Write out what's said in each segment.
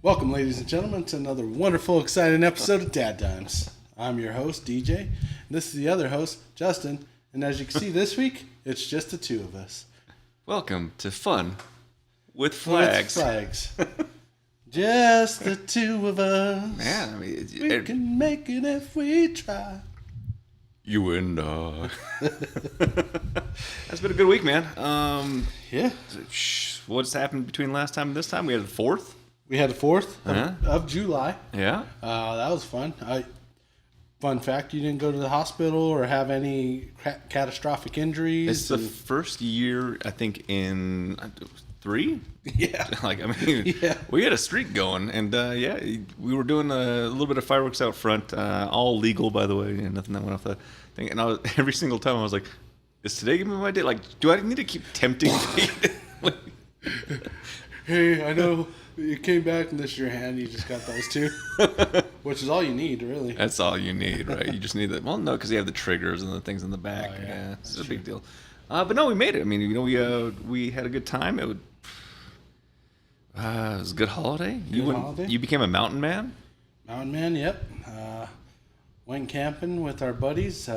Welcome, ladies and gentlemen, to another wonderful, exciting episode of DadDimes. I'm your host, DJ. And this is the other host, Justin. And as you can see this week, it's just the two of us. Welcome to Fun with Flags. Just the two of us. Man, I mean, we can make it if we try. You and I. That's been a good week, man. Yeah. What's happened between last time and this time? We had the 4th. We had the 4th of July. Yeah. That was fun. Fun fact, you didn't go to the hospital or have any catastrophic injuries. It's the first year, I think, in 3? Yeah. We had a streak going, and we were doing a little bit of fireworks out front, all legal, by the way, and nothing that went off the thing. And every single time I was like, is today gonna be my day? Like, do I need to keep tempting fate? Hey, I know you came back and this is your hand. You just got those two, which is all you need, really. That's all you need, right? You just need that. Well, no, because you have the triggers and the things in the back. Oh, yeah. It's a big deal. But no, we made it. I mean, we had a good time. It was a good holiday. You became a mountain man? Mountain man, yep. Went camping with our buddies,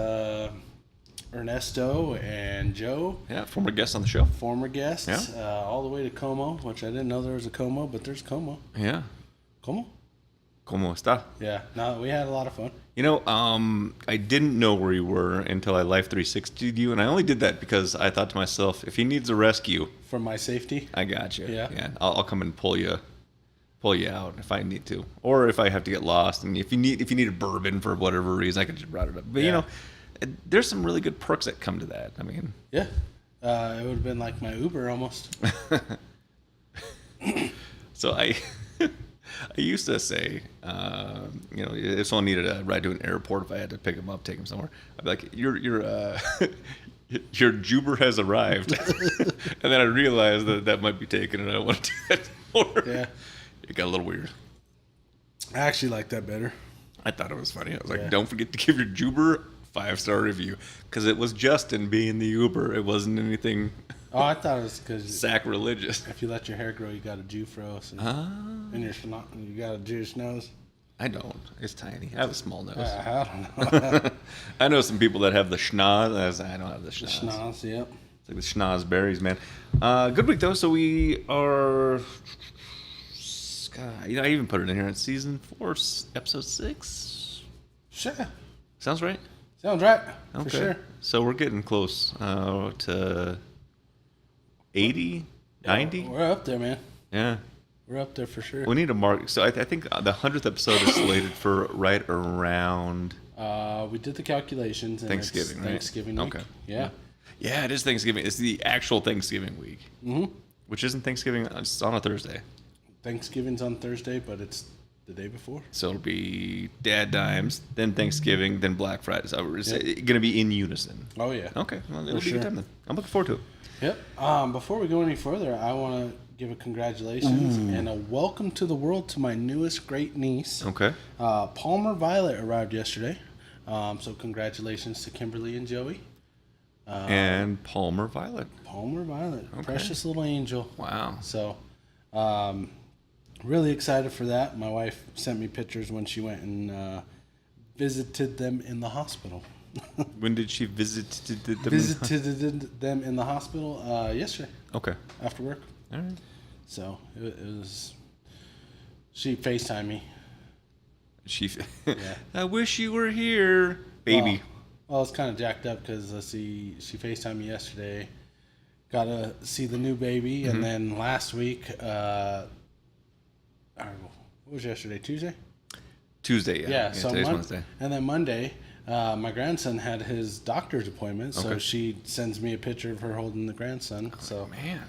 Ernesto and Joe. Yeah, former guests on the show. Former guests. Yeah. All the way to Como, which I didn't know there was a Como, but there's Como. Yeah. Como? ¿Cómo está? Yeah. No, we had a lot of fun. You know, I didn't know where you were until I Life 360'd you, and I only did that because I thought to myself, if he needs a rescue, for my safety, I got you. Yeah. I'll come and pull you out if I need to, or if I have to get lost, and if you need a bourbon for whatever reason, I could just route it up. But yeah. There's some really good perks that come to that. I mean, yeah, it would have been like my Uber almost. So I used to say, if someone needed a ride to an airport, if I had to pick them up, take them somewhere, I'd be like, your Juber has arrived. And then I realized that might be taken, and I don't want to do that anymore. Yeah. It got a little weird. I actually like that better. I thought it was funny. I was like, Don't forget to give your Juber 5-star review, because it was Justin being the Uber. It wasn't anything. Oh, I thought it was because sacrilegious. If you let your hair grow, you got a Jufros, and you got a Jewish nose. I don't. It's tiny. I have a small nose. I don't know. I know some people that have the schnoz. I don't have the schnoz. The schnoz, yep. It's like the schnoz berries, man. Good week though. So we are. God, I even put it in here. It's season 4, episode 6. Sure. Sounds right. Sounds right. Okay. For sure. So we're getting close to 80, 90. We're up there, man. Yeah. We're up there for sure. We need a mark. So I think the 100th episode is slated for right around. We did the calculations. And Thanksgiving, right? Thanksgiving week. Okay. Yeah. Yeah, it is Thanksgiving. It's the actual Thanksgiving week. Mm-hmm. Which isn't Thanksgiving. It's on a Thursday. Thanksgiving's on Thursday, but it's the day before. So it'll be DadDimes, then Thanksgiving, then Black Friday. So it's going to be in unison. Oh, yeah. Okay. Well, it'll be a good time then. I'm looking forward to it. Yep. Before we go any further, I want to give a congratulations and a welcome to the world to my newest great niece. Okay. Palmer Violet arrived yesterday. So congratulations to Kimberly and Joey. And Palmer Violet. Palmer Violet. Okay. Precious little angel. Wow. So, really excited for that. My wife sent me pictures when she went and visited them in the hospital. When did she visit them? Visited them in the hospital yesterday. Okay. After work. All right. So it was. She FaceTimed me. I wish you were here, baby. Well, it's kind of jacked up because she FaceTimed me yesterday. Got to see the new baby, and then last week. What was yesterday? Tuesday. Tuesday, yeah. So today's Wednesday. And then Monday, my grandson had his doctor's appointment, so she sends me a picture of her holding the grandson. So man,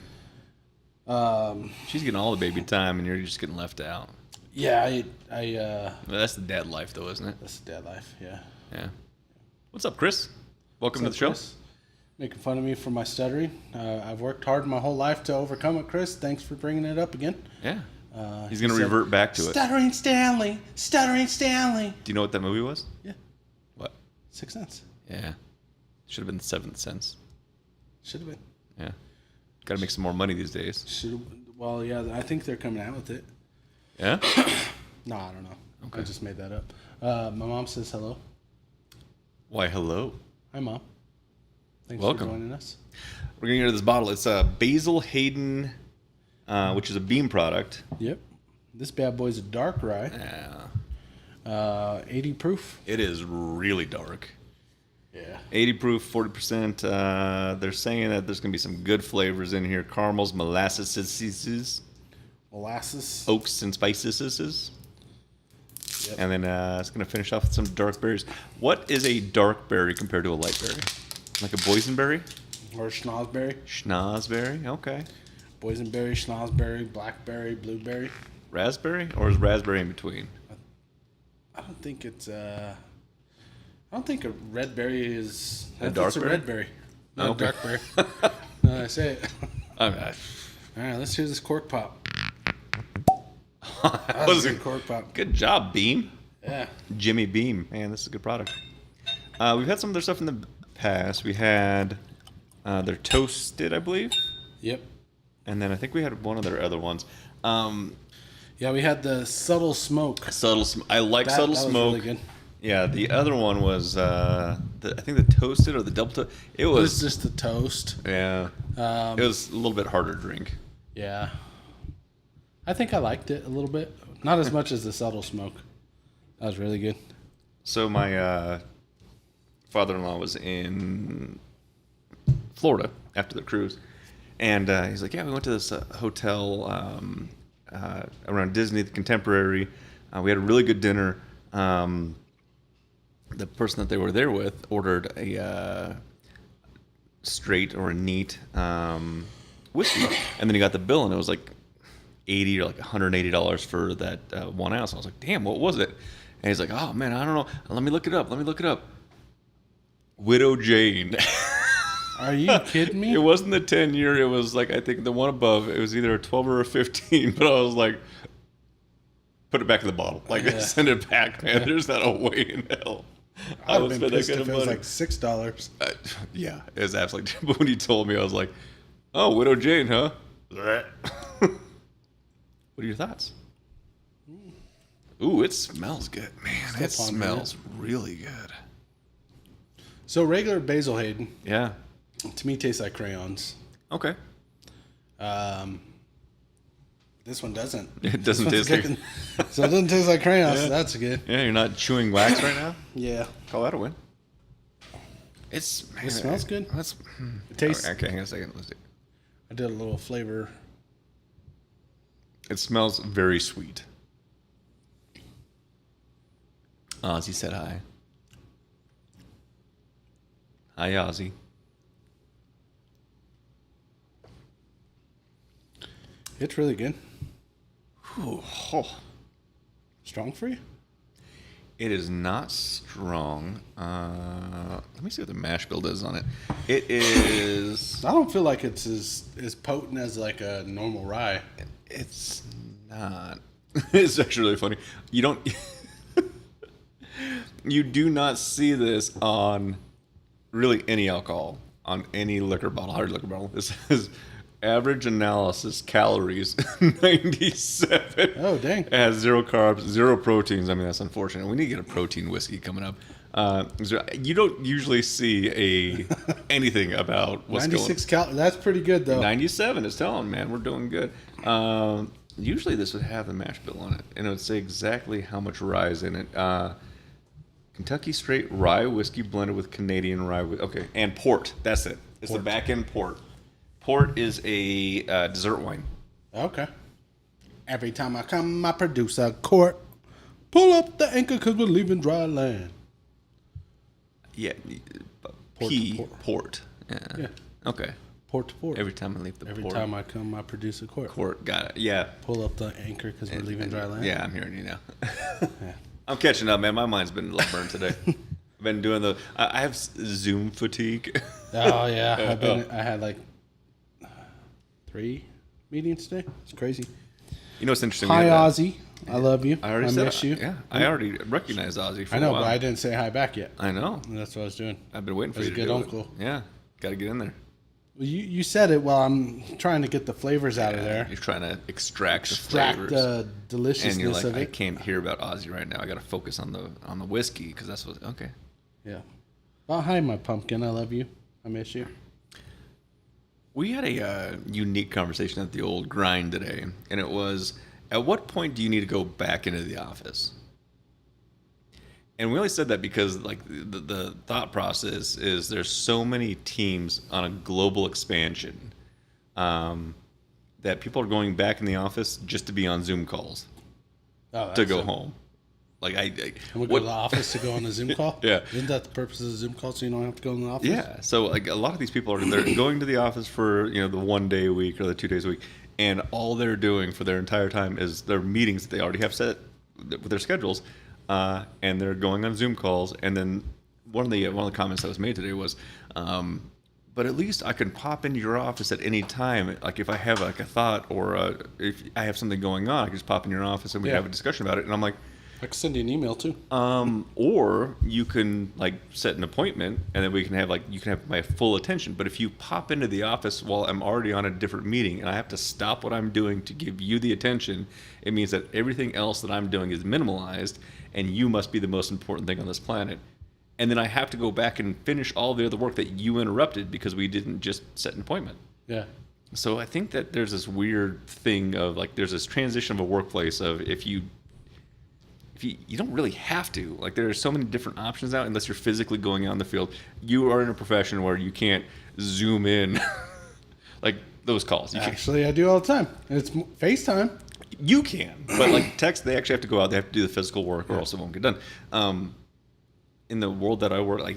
she's getting all the baby time, and you're just getting left out. Yeah, well, that's the dad life, though, isn't it? That's the dad life. Yeah. Yeah. What's up, Chris? Welcome to the show. Chris? Making fun of me for my stuttering. I've worked hard my whole life to overcome it, Chris. Thanks for bringing it up again. Yeah. He's going to revert back to it. Stuttering Stanley. Stuttering Stanley. Do you know what that movie was? Yeah. What? 6th Sense. Yeah. Should have been 7th Sense. Should have been. Yeah. Got to make some more money these days. Should have. Well, yeah, I think they're coming out with it. Yeah? No, I don't know. Okay. I just made that up. My mom says hello. Why, hello. Hi, Mom. Thanks Welcome. for joining us. We're going to get into this bottle. It's a Basil Hayden, which is a Beam product. Yep. This bad boy's a dark rye. Yeah. 80 proof. It is really dark. Yeah. 80 proof, 40%. They're saying that there's going to be some good flavors in here. Caramels, molasses, Molasses. oaks, and spices. Yep. And then it's going to finish off with some dark berries. What is a dark berry compared to a light berry? Like a boysenberry? Or schnozberry. Schnozberry? Okay. Boysenberry, schnozberry, blackberry, blueberry. Raspberry? Or is raspberry in between? I don't think it's I don't think a red berry is. A It's dark a berry? red berry. Not Okay. a dark berry. No, I say it. Okay. All right, let's hear this cork pop. That That was a good cork pop. Good job, Beam. Yeah. Jimmy Beam. Man, this is a good product. We've had some of their stuff in the past. We had their toasted, I believe. Yep. And then I think we had one of their other ones. Yeah, we had the subtle smoke. I like subtle that smoke. was really good. Yeah, the other one was I think the toasted or the double toast. It It was was just the toast. yeah. It was a little bit harder to drink. Yeah. I think I liked it a little bit. Not as much as the subtle smoke. That was really good. So my father-in-law was in Florida after the cruise, and he's like, "Yeah, we went to this hotel around Disney, the Contemporary. We had a really good dinner. The person that they were there with ordered a straight or a neat whiskey, and then he got the bill, and it was like $80 or like $180 for that 1 ounce. I was like, damn, what was it? And he's like, oh man, I don't know. Let me look it up. Widow Jane. Are you kidding me? It wasn't the 10-year. It was like, I think the one above. It was either a 12 or a 15. But I was like, put it back in the bottle. Like, Yeah. send it back, man. There's not a way in hell. I'd have would been spend that pissed kind if of it was money. like $6. Yeah, it was absolutely. But when he told me, I was like, oh, Widow Jane, huh? What are your thoughts? Ooh, it smells good, man. Still It pondering smells really good. So regular Basil Hayden, Yeah. to me, tastes like crayons. Okay. This one doesn't. It doesn't This taste one's like. good. So it doesn't taste like crayons. Yeah. So that's good. Yeah, you're not chewing wax right now. Yeah. Call that a win. It's. Man, It smells good. That's. It tastes. Okay, hang on a second. Let's see. I did a little flavor. It smells very sweet. Ozzy said hi. Hi, Ozzy. It's really good. Ooh, oh. Strong for you? It is not strong. Let me see what the mash bill is on it. It is. I don't feel like it's as potent as like a normal rye. It's not. It's actually really funny. You don't. You do not see this on really any alcohol, on any liquor bottle, hard liquor bottle. This is average analysis calories 97. Oh, dang. It has 0 carbs, 0 proteins. I mean, that's unfortunate. We need to get a protein whiskey coming up. You don't usually see anything about what's 96 calories. That's pretty good, though. 97 is telling, man, we're doing good. Usually this would have the mash bill on it, and it would say exactly how much rye is in it. Kentucky straight rye whiskey blended with Canadian rye. Okay, and port. That's it. It's the back end port. Port is a dessert wine. Okay. Every time I come, I produce a quart. Pull up the anchor because we're leaving dry land. Yeah, Port to port. port. Yeah. Okay. Port to port. Every time I leave the Every port. time I come, I produce a quart. Port. Got it. Yeah. Pull up the anchor because we're leaving dry land. Yeah, I'm hearing you now. Yeah. I'm catching up, man. My mind's been a little burned today. I've been doing I have Zoom fatigue. Oh yeah, I had like 3 meetings today. It's crazy. You know what's interesting? Hi We had that- Ozzy, I love you. I already I said miss you. Yeah, I already recognized Ozzy for I know, a while. but I didn't say hi back yet. I know. And that's what I was doing. I've been waiting for As you a to good do uncle. it. Yeah, got to get in there. You said it while I'm trying to get the flavors out of there. You're trying to extract the Extract flavors. the deliciousness and you're like, of I it. can't hear about Aussie right now. I got to focus on the whiskey because that's what. Okay. Yeah. Oh, hi, my pumpkin. I love you. I miss you. We had a unique conversation at the old grind today, and it was, at what point do you need to go back into the office? And we only said that because like the thought process is there's so many teams on a global expansion that people are going back in the office just to be on Zoom calls to go home. Like and we go to the office to go on a Zoom call? Yeah. Isn't that the purpose of the Zoom call, so you don't have to go in the office? Yeah. So like a lot of these people they're going to the office for the 1 day a week or the 2 days a week, and all they're doing for their entire time is their meetings that they already have set with their schedules, and they're going on Zoom calls. And then one of the comments that was made today was, but at least I can pop into your office at any time. Like if I have like a thought or if I have something going on, I can just pop in your office and we have a discussion about it. And I'm like, I can send you an email too. Or you can like set an appointment and then we can have you can have my full attention. But if you pop into the office while I'm already on a different meeting and I have to stop what I'm doing to give you the attention, it means that everything else that I'm doing is minimalized and you must be the most important thing on this planet. And then I have to go back and finish all the other work that you interrupted because we didn't just set an appointment. Yeah. So I think that there's this weird thing of like there's this transition of a workplace of if you don't really have to. Like there are so many different options now unless you're physically going out in the field. You are in a profession where you can't zoom in like those calls. Actually, I do all the time. It's FaceTime. You can, but like text, they actually have to go out. They have to do the physical work or else it won't get done. In the world that I work, like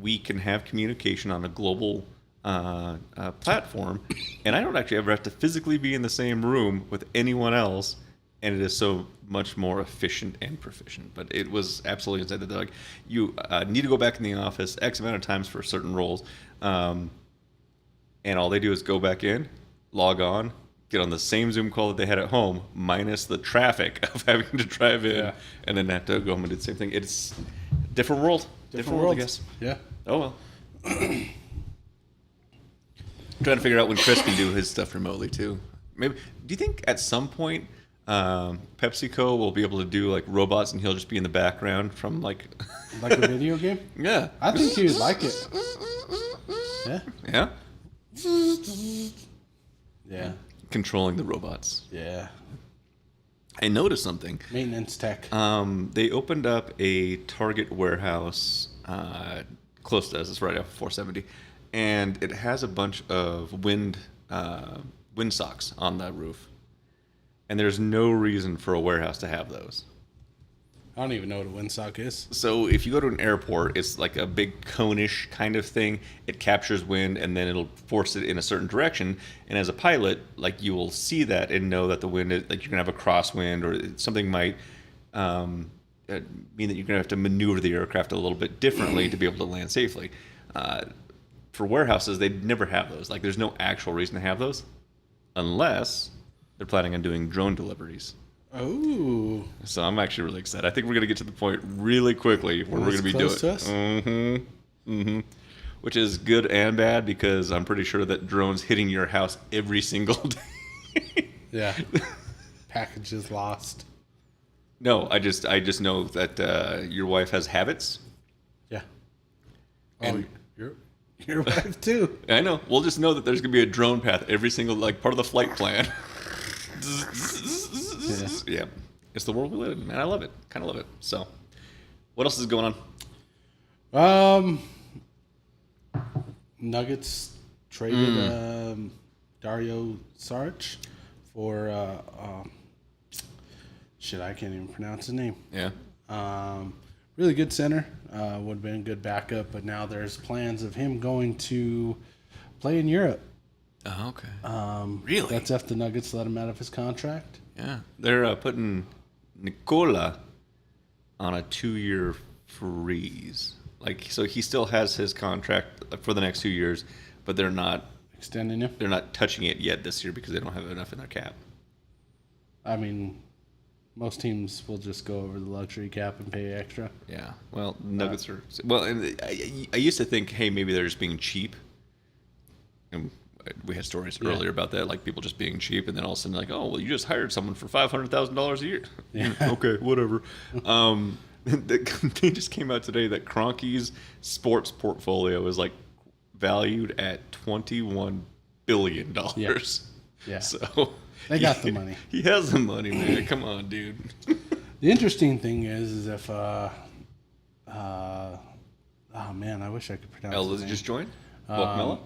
we can have communication on a global platform, and I don't actually ever have to physically be in the same room with anyone else, and it is so much more efficient and proficient. But it was absolutely insane that they're like, you need to go back in the office X amount of times for certain roles, and all they do is go back in, log on, get on the same Zoom call that they had at home, minus the traffic of having to drive in, and then have to go home and do the same thing. It's different world. Different world, I guess. Yeah. Oh, well. Trying to figure out when Chris can do his stuff remotely, too. Maybe. Do you think at some point PepsiCo will be able to do, like, robots and he'll just be in the background from, like... Like a video game? Yeah. I think he would like it. Yeah? Yeah? Yeah. Controlling the robots. Yeah. I noticed something. Maintenance tech. They opened up a Target warehouse close to us. It's right off 470, and it has a bunch of wind socks on the roof. And there's no reason for a warehouse to have those. I don't even know what a windsock is. So if you go to an airport, it's like a big cone-ish kind of thing. It captures wind and then it'll force it in a certain direction. And as a pilot, like you will see that and know that the wind is like you're gonna have a crosswind or something might mean that you're gonna have to maneuver the aircraft a little bit differently to be able to land safely. For warehouses, they never have those. Like there's no actual reason to have those, unless they're planning on doing drone deliveries. Oh. So I'm actually really excited. I think we're going to get to the point really quickly where we're going to be doing it. Which is good and bad because I'm pretty sure that drones hitting your house every single day. Yeah. Packages lost. No, I just know that your wife has habits. Yeah. And your wife too. I know. We'll just know that there's going to be a drone path every single part of the flight plan. Yeah, it's the world we live in, man. I love it. Kind of love it. So, what else is going on? Nuggets traded Dario Saric for I can't even pronounce his name. Yeah. Really good center. Would have been a good backup, but now there's plans of him going to play in Europe. Oh, okay. Really? That's after the Nuggets let him out of his contract. Yeah, they're putting Nicola on a 2-year freeze. Like, so he still has his contract for the next 2 years, but they're not extending him. They're not touching it yet this year because they don't have enough in their cap. I mean, most teams will just go over the luxury cap and pay extra. Yeah. Well, Nuggets are well. And I used to think, hey, maybe they're just being cheap. and we had stories earlier about that, like people just being cheap, and then all of a sudden like, oh, well, you just hired someone for $500,000 a year. Yeah. Okay, whatever. They just came out today that Kroenke's sports portfolio is like valued at $21 billion. Yeah. So they got the money. He has the money, man. Come on, dude. The interesting thing is if oh man, I wish I could pronounce his name. Just joined? Guacamela?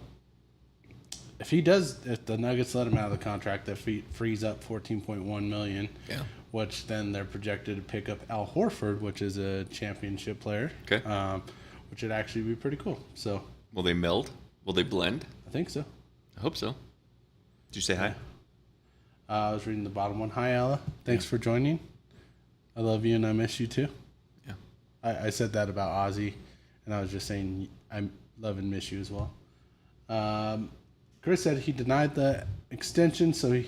If the Nuggets let him out of the contract, that frees up $14.1 million. Yeah. Which then they're projected to pick up Al Horford, which is a championship player. Okay. Which would actually be pretty cool. So. Will they meld? Will they blend? I think so. I hope so. Did you say hi? I was reading the bottom one. Hi, Ella. Thanks for joining. I love you and I miss you too. Yeah. I said that about Ozzy, and I was just saying I love and miss you as well. Chris said he denied the extension, so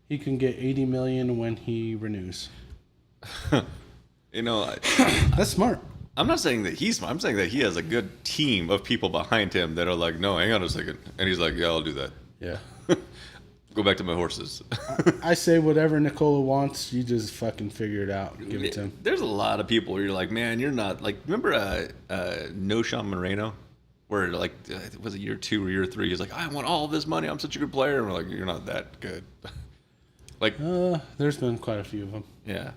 he can get $80 million when he renews. That's smart. I'm not saying that he's smart. I'm saying that he has a good team of people behind him that are like, no, hang on a second, and he's like, yeah, I'll do that. Yeah. Go back to my horses. I say whatever Nikola wants, you just fucking figure it out and give it to him. There's a lot of people where you're like, man, you're not like. Remember, No Sean Moreno, where like it was a year 2 or year 3. He's like, I want all this money. I'm such a good player. And we're like, you're not that good. Like, there's been quite a few of them. Yeah,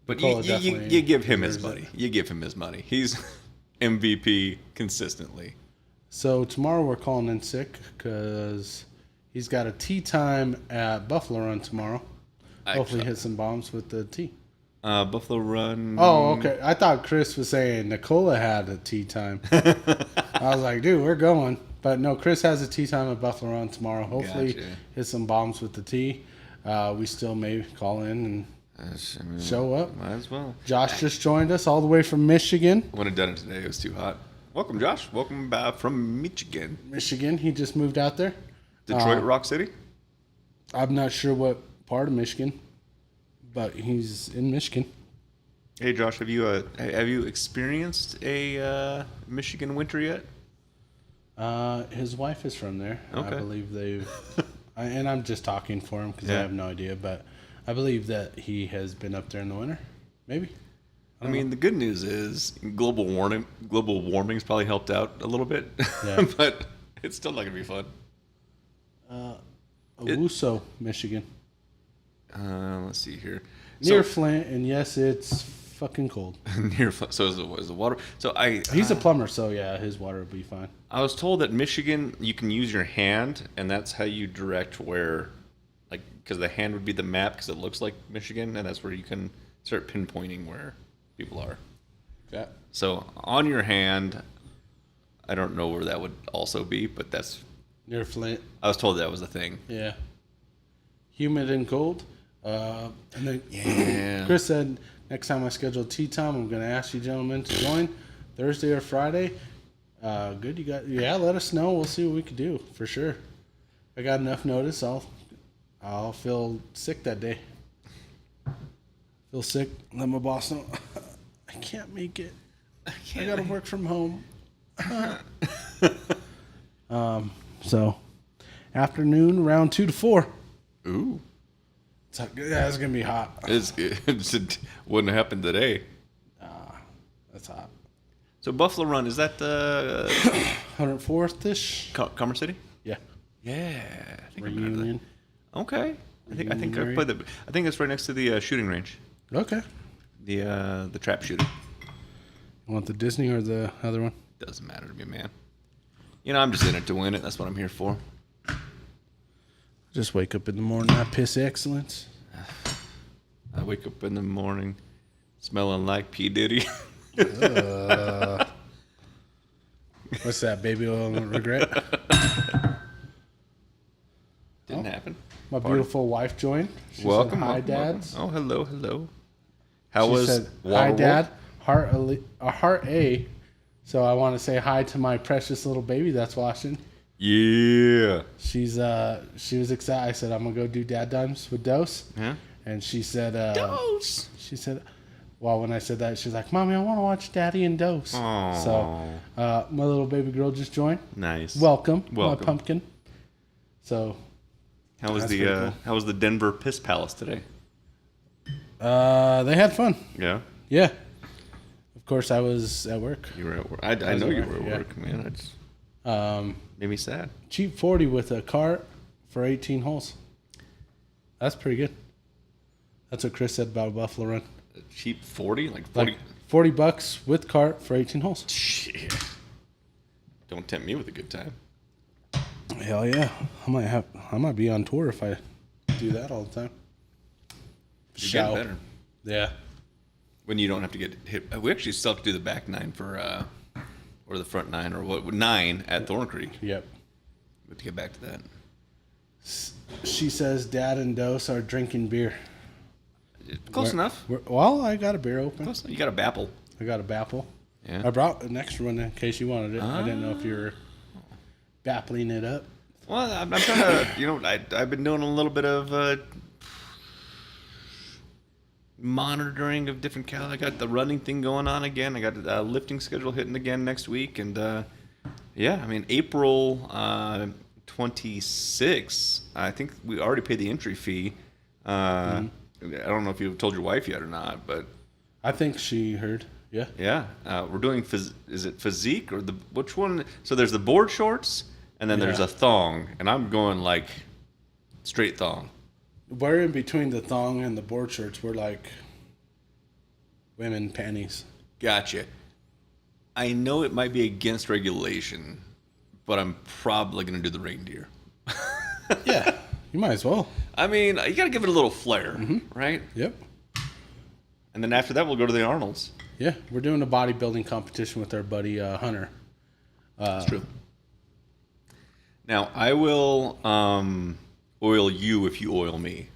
but you give him his money. You give him his money. He's MVP consistently. So tomorrow we're calling in sick because he's got a tea time at Buffalo Run tomorrow. Hopefully hit some bombs with the tea. Buffalo Run. Oh, okay. I thought Chris was saying Nikola had a tea time. I was like, dude, we're going. But no, Chris has a tea time at Buffalo Run tomorrow. Hopefully hit some bombs with the tea. We still may call in and show up. Might as well. Josh just joined us all the way from Michigan. Wouldn't have done it today. It was too hot. Welcome, Josh. Welcome back from Michigan. Michigan. He just moved out there. Detroit, Rock City? I'm not sure what part of Michigan, but he's in Michigan. Hey, Josh, have you experienced a Michigan winter yet? His wife is from there. Okay. I believe they've... and I'm just talking for him because I have no idea, but I believe that he has been up there in the winter. Maybe. I mean, the good news is global warming's probably helped out a little bit, but it's still not going to be fun. Owuso, Michigan. Let's see here. Near Flint, and yes, it's fucking cold. Near Flint. So is the water. So he's a plumber, so yeah, his water will be fine. I was told that Michigan, you can use your hand, and that's how you direct where, like, because the hand would be the map, because it looks like Michigan, and that's where you can start pinpointing where people are. Yeah. So on your hand, I don't know where that would also be, but that's near Flint. I was told that was the thing. Yeah. Humid and cold. And then Chris said, next time I schedule tea time, I'm going to ask you gentlemen to join Thursday or Friday. Good. Let us know. We'll see what we can do for sure. If I got enough notice, I'll feel sick that day. Feel sick. Let my boss know. I can't make it. I got to work from home. So afternoon, around 2 to 4. Ooh. It's going to be hot. It wouldn't happen today. That's hot. So Buffalo Run, is that the 104th-ish? Commerce City? Yeah. Yeah. I think Reunion. Okay. I think I've played that. I think it's right next to the shooting range. Okay. The trap shooting. You want the Disney or the other one? Doesn't matter to me, man. I'm just in it to win it. That's what I'm here for. Just wake up in the morning, I piss excellence. I wake up in the morning smelling like P. Diddy. What's that, baby oil and regret? Didn't happen. My beautiful wife joined. She welcome. Said, hi, welcome, dads. Welcome. Oh, hello. How she was said, Waterworld? Hi, Dad. Heart A. So I want to say hi to my precious little baby that's watching. Yeah. She was excited. I said, I'm going to go do DadDimes with Dose. Yeah. And she said, Dose. She said, well, when I said that, she's like, Mommy, I want to watch Daddy and Dose. Aww. So my little baby girl just joined. Nice. Welcome. My pumpkin. So How was That's pretty cool. how was the Denver Piss Palace today? they had fun. Yeah. Yeah. Of course, I was at work. You were at work. I know you were at work, man. It's made me sad. Cheap 40 with a cart for 18 holes. That's pretty good. That's what Chris said about a Buffalo Run. A cheap 40? Like 40? Like $40 with cart for 18 holes. Shit. Don't tempt me with a good time. Hell yeah. I might be on tour if I do that all the time. You're getting better. Yeah. When you don't have to get hit. We actually still have to do the back 9 for, or the front 9, or what, 9 at Thorn Creek. Yep. We have to get back to that. She says Dad and Dose are drinking beer. Close enough. Well, I got a beer open. Close enough. You got a Bapple. I got a Bapple. Yeah. I brought an extra one in case you wanted it. I didn't know if you were bappling it up. Well, I'm trying to, I've been doing a little bit of monitoring of different calories. I got the running thing going on again. I got a lifting schedule hitting again next week. And, yeah, I mean, April 26th, I think we already paid the entry fee. I don't know if you've told your wife yet or not, but... I think she heard. Yeah. Yeah. We're doing, is it physique or which one? So there's the board shorts, and then there's a thong, and I'm going like straight thong. We're in between the thong and the board shorts. We're like women panties. Gotcha. I know it might be against regulation, but I'm probably going to do the reindeer. Yeah, you might as well. I mean, you got to give it a little flair, right? Yep. And then after that, we'll go to the Arnolds. Yeah, we're doing a bodybuilding competition with our buddy Hunter. That's true. Now, I will oil you if you oil me.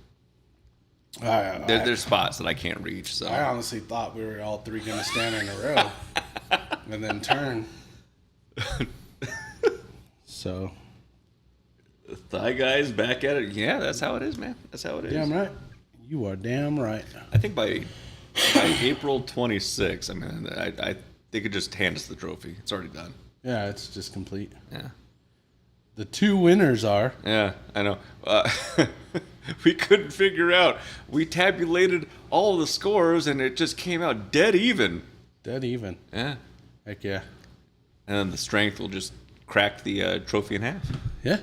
There's spots that I can't reach. So I honestly thought we were all three going to stand in a row and then turn. So, thigh guys back at it. Yeah, that's how it is, man. That's how it is. Damn right. You are damn right. I think by April 26th, I mean, they could just hand us the trophy. It's already done. Yeah, it's just complete. Yeah. The two winners are. Yeah, I know. We couldn't figure out. We tabulated all the scores, and it just came out dead even. Dead even. Yeah. Heck yeah. And then the strength will just crack the trophy in half. Yeah.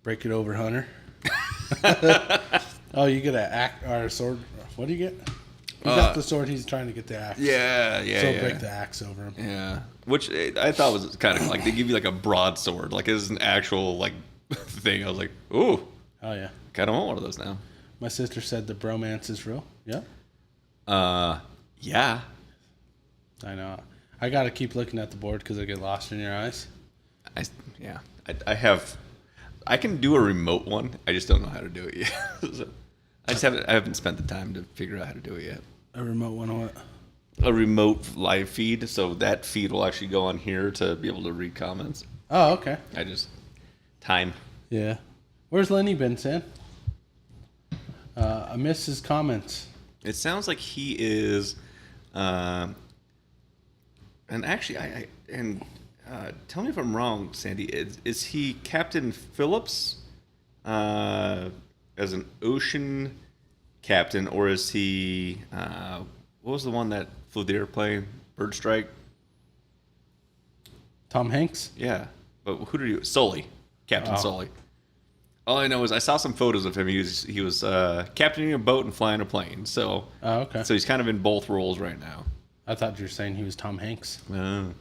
Break it over, Hunter. Oh, you get a sword. What do you get? You got the sword. He's trying to get the axe. Yeah. So break the axe over him. Yeah. Which I thought was kind of like they give you like a broadsword, like it's an actual like thing. I was like, ooh. Oh yeah. Kind of want one of those now. My sister said the bromance is real. Yeah. Yeah. I know. I got to keep looking at the board because I get lost in your eyes. I can do a remote one. I just don't know how to do it yet. So, I haven't spent the time to figure out how to do it yet. A remote one or what? A remote live feed, so that feed will actually go on here to be able to read comments. Oh, okay. Time. Yeah. Where's Lenny been, Sam? I missed his comments. It sounds like he is, and actually, tell me if I'm wrong, Sandy. Is he Captain Phillips, as an ocean captain, or is he? What was the one that flew the airplane? Bird Strike. Tom Hanks? Yeah, but who did he? Sully, Captain Sully. All I know is I saw some photos of him. He was captaining a boat and flying a plane. So okay. So he's kind of in both roles right now. I thought you were saying he was Tom Hanks. Oh.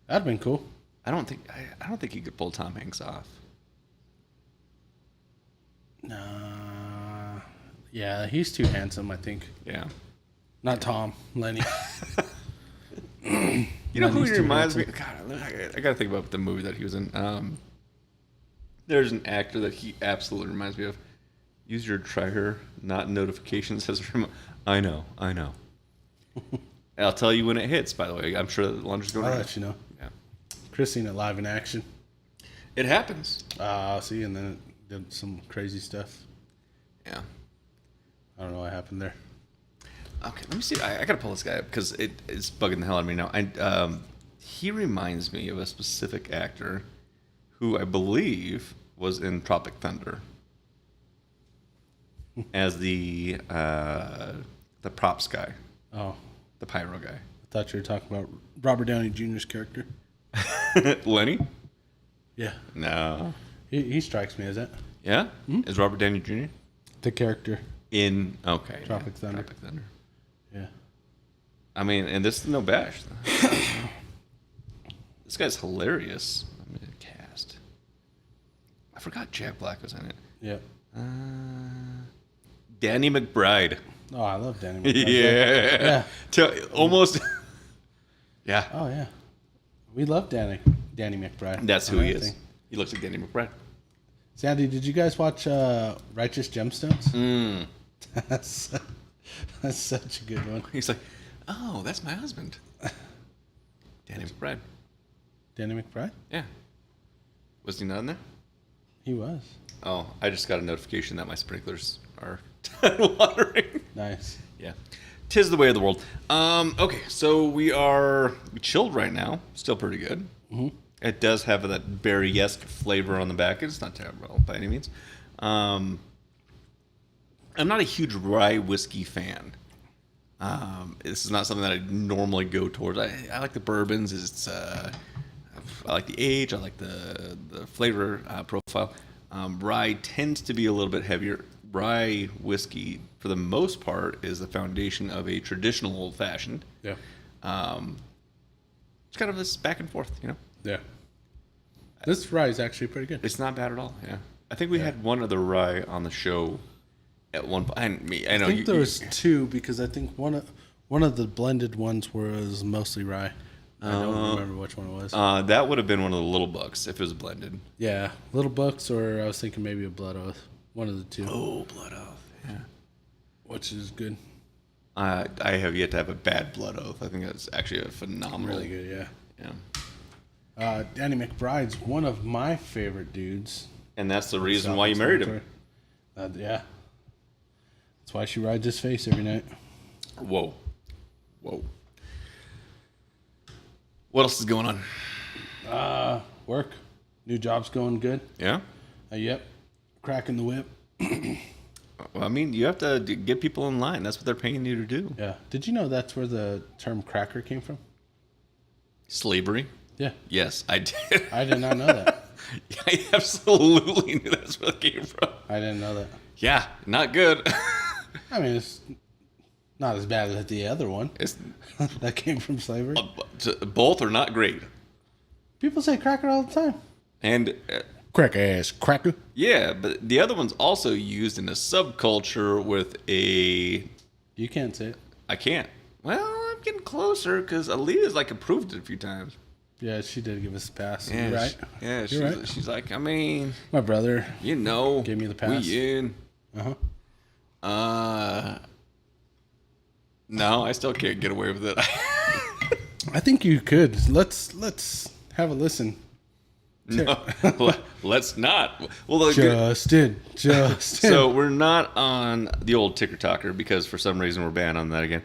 That'd been cool. I don't think he could pull Tom Hanks off. Yeah, he's too handsome, I think. Yeah. Not Tom, Lenny. You know who he reminds me? God, I gotta think about the movie that he was in. There's an actor that he absolutely reminds me of. Use your tracker, not notifications as a I know. I'll tell you when it hits, by the way. I'm sure the lunch is going to I'll let you know. Yeah. Chris seen it live in action. It happens. See, and then it did some crazy stuff. Yeah. I don't know what happened there. Okay, let me see. I gotta pull this guy up because it's bugging the hell out of me now. He reminds me of a specific actor who I believe was in Tropic Thunder as the props guy. Oh, the pyro guy. I thought you were talking about Robert Downey Jr.'s character. Lenny? Yeah. No. He strikes me as that. Yeah? Mm-hmm. Is Robert Downey Jr.? The character. In Tropic Thunder. Tropic Thunder. Yeah. I mean, and this is no bash. This guy's hilarious. I'm gonna cast. I forgot Jack Black was in it. Yeah. Danny McBride. Oh, I love Danny McBride. Yeah. Almost. Yeah. Oh yeah. We love Danny McBride. That's who he is. He looks like Danny McBride. Sandy, did you guys watch Righteous Gemstones? That's such a good one. He's like, oh, that's my husband. Danny McBride. Danny McBride? Yeah. Was he not in there? He was. Oh, I just got a notification that my sprinklers are watering. Nice. Yeah. 'Tis the way of the world. Okay, so we are chilled right now. Still pretty good. Mm-hmm. It does have that berry-esque flavor on the back. It's not terrible by any means. I'm not a huge rye whiskey fan. This is not something that I normally go towards. I like the bourbons. I like the age. I like the flavor profile. Rye tends to be a little bit heavier. Rye whiskey, for the most part, is the foundation of a traditional old-fashioned. Yeah. It's kind of this back and forth, you know? Yeah. This rye is actually pretty good. It's not bad at all, yeah. I think we had one other rye on the show at one point. I think there was two, because I think one of the blended ones was mostly rye. I don't remember which one it was. That would have been one of the Little Bucks if it was blended. Yeah, Little Bucks, or I was thinking maybe a Blood Oath. One of the two. Oh, Blood Oath, yeah. Which is good. I have yet to have a bad Blood Oath. I think that's actually a phenomenal. Really good, yeah. Yeah. Danny McBride's one of my favorite dudes. And that's the reason why you married him. Yeah. That's why she rides his face every night. Whoa. What else is going on? Work. New job's going good. Yeah? Yep. Cracking the whip. Well, I mean, you have to get people in line. That's what they're paying you to do. Yeah. Did you know that's where the term cracker came from? Slavery? Yeah. Yes, I did. I did not know that. I absolutely knew that's where it came from. I didn't know that. Yeah, not good. I mean, it's not as bad as the other one. That came from slavery. Both are not great. People say cracker all the time. And crack ass cracker. Yeah, but the other one's also used in a subculture with a... You can't say it. I can't. Well, I'm getting closer because Aaliyah's approved it a few times. Yeah, she did give us a pass. Yeah, You're right. You're right. She's like, I mean... My brother. You know. Gave me the pass. We in. No, I still can't get away with it. I think you could. Let's have a listen. No, let's not. Well, Justin. So we're not on the old ticker talker because for some reason we're banned on that again.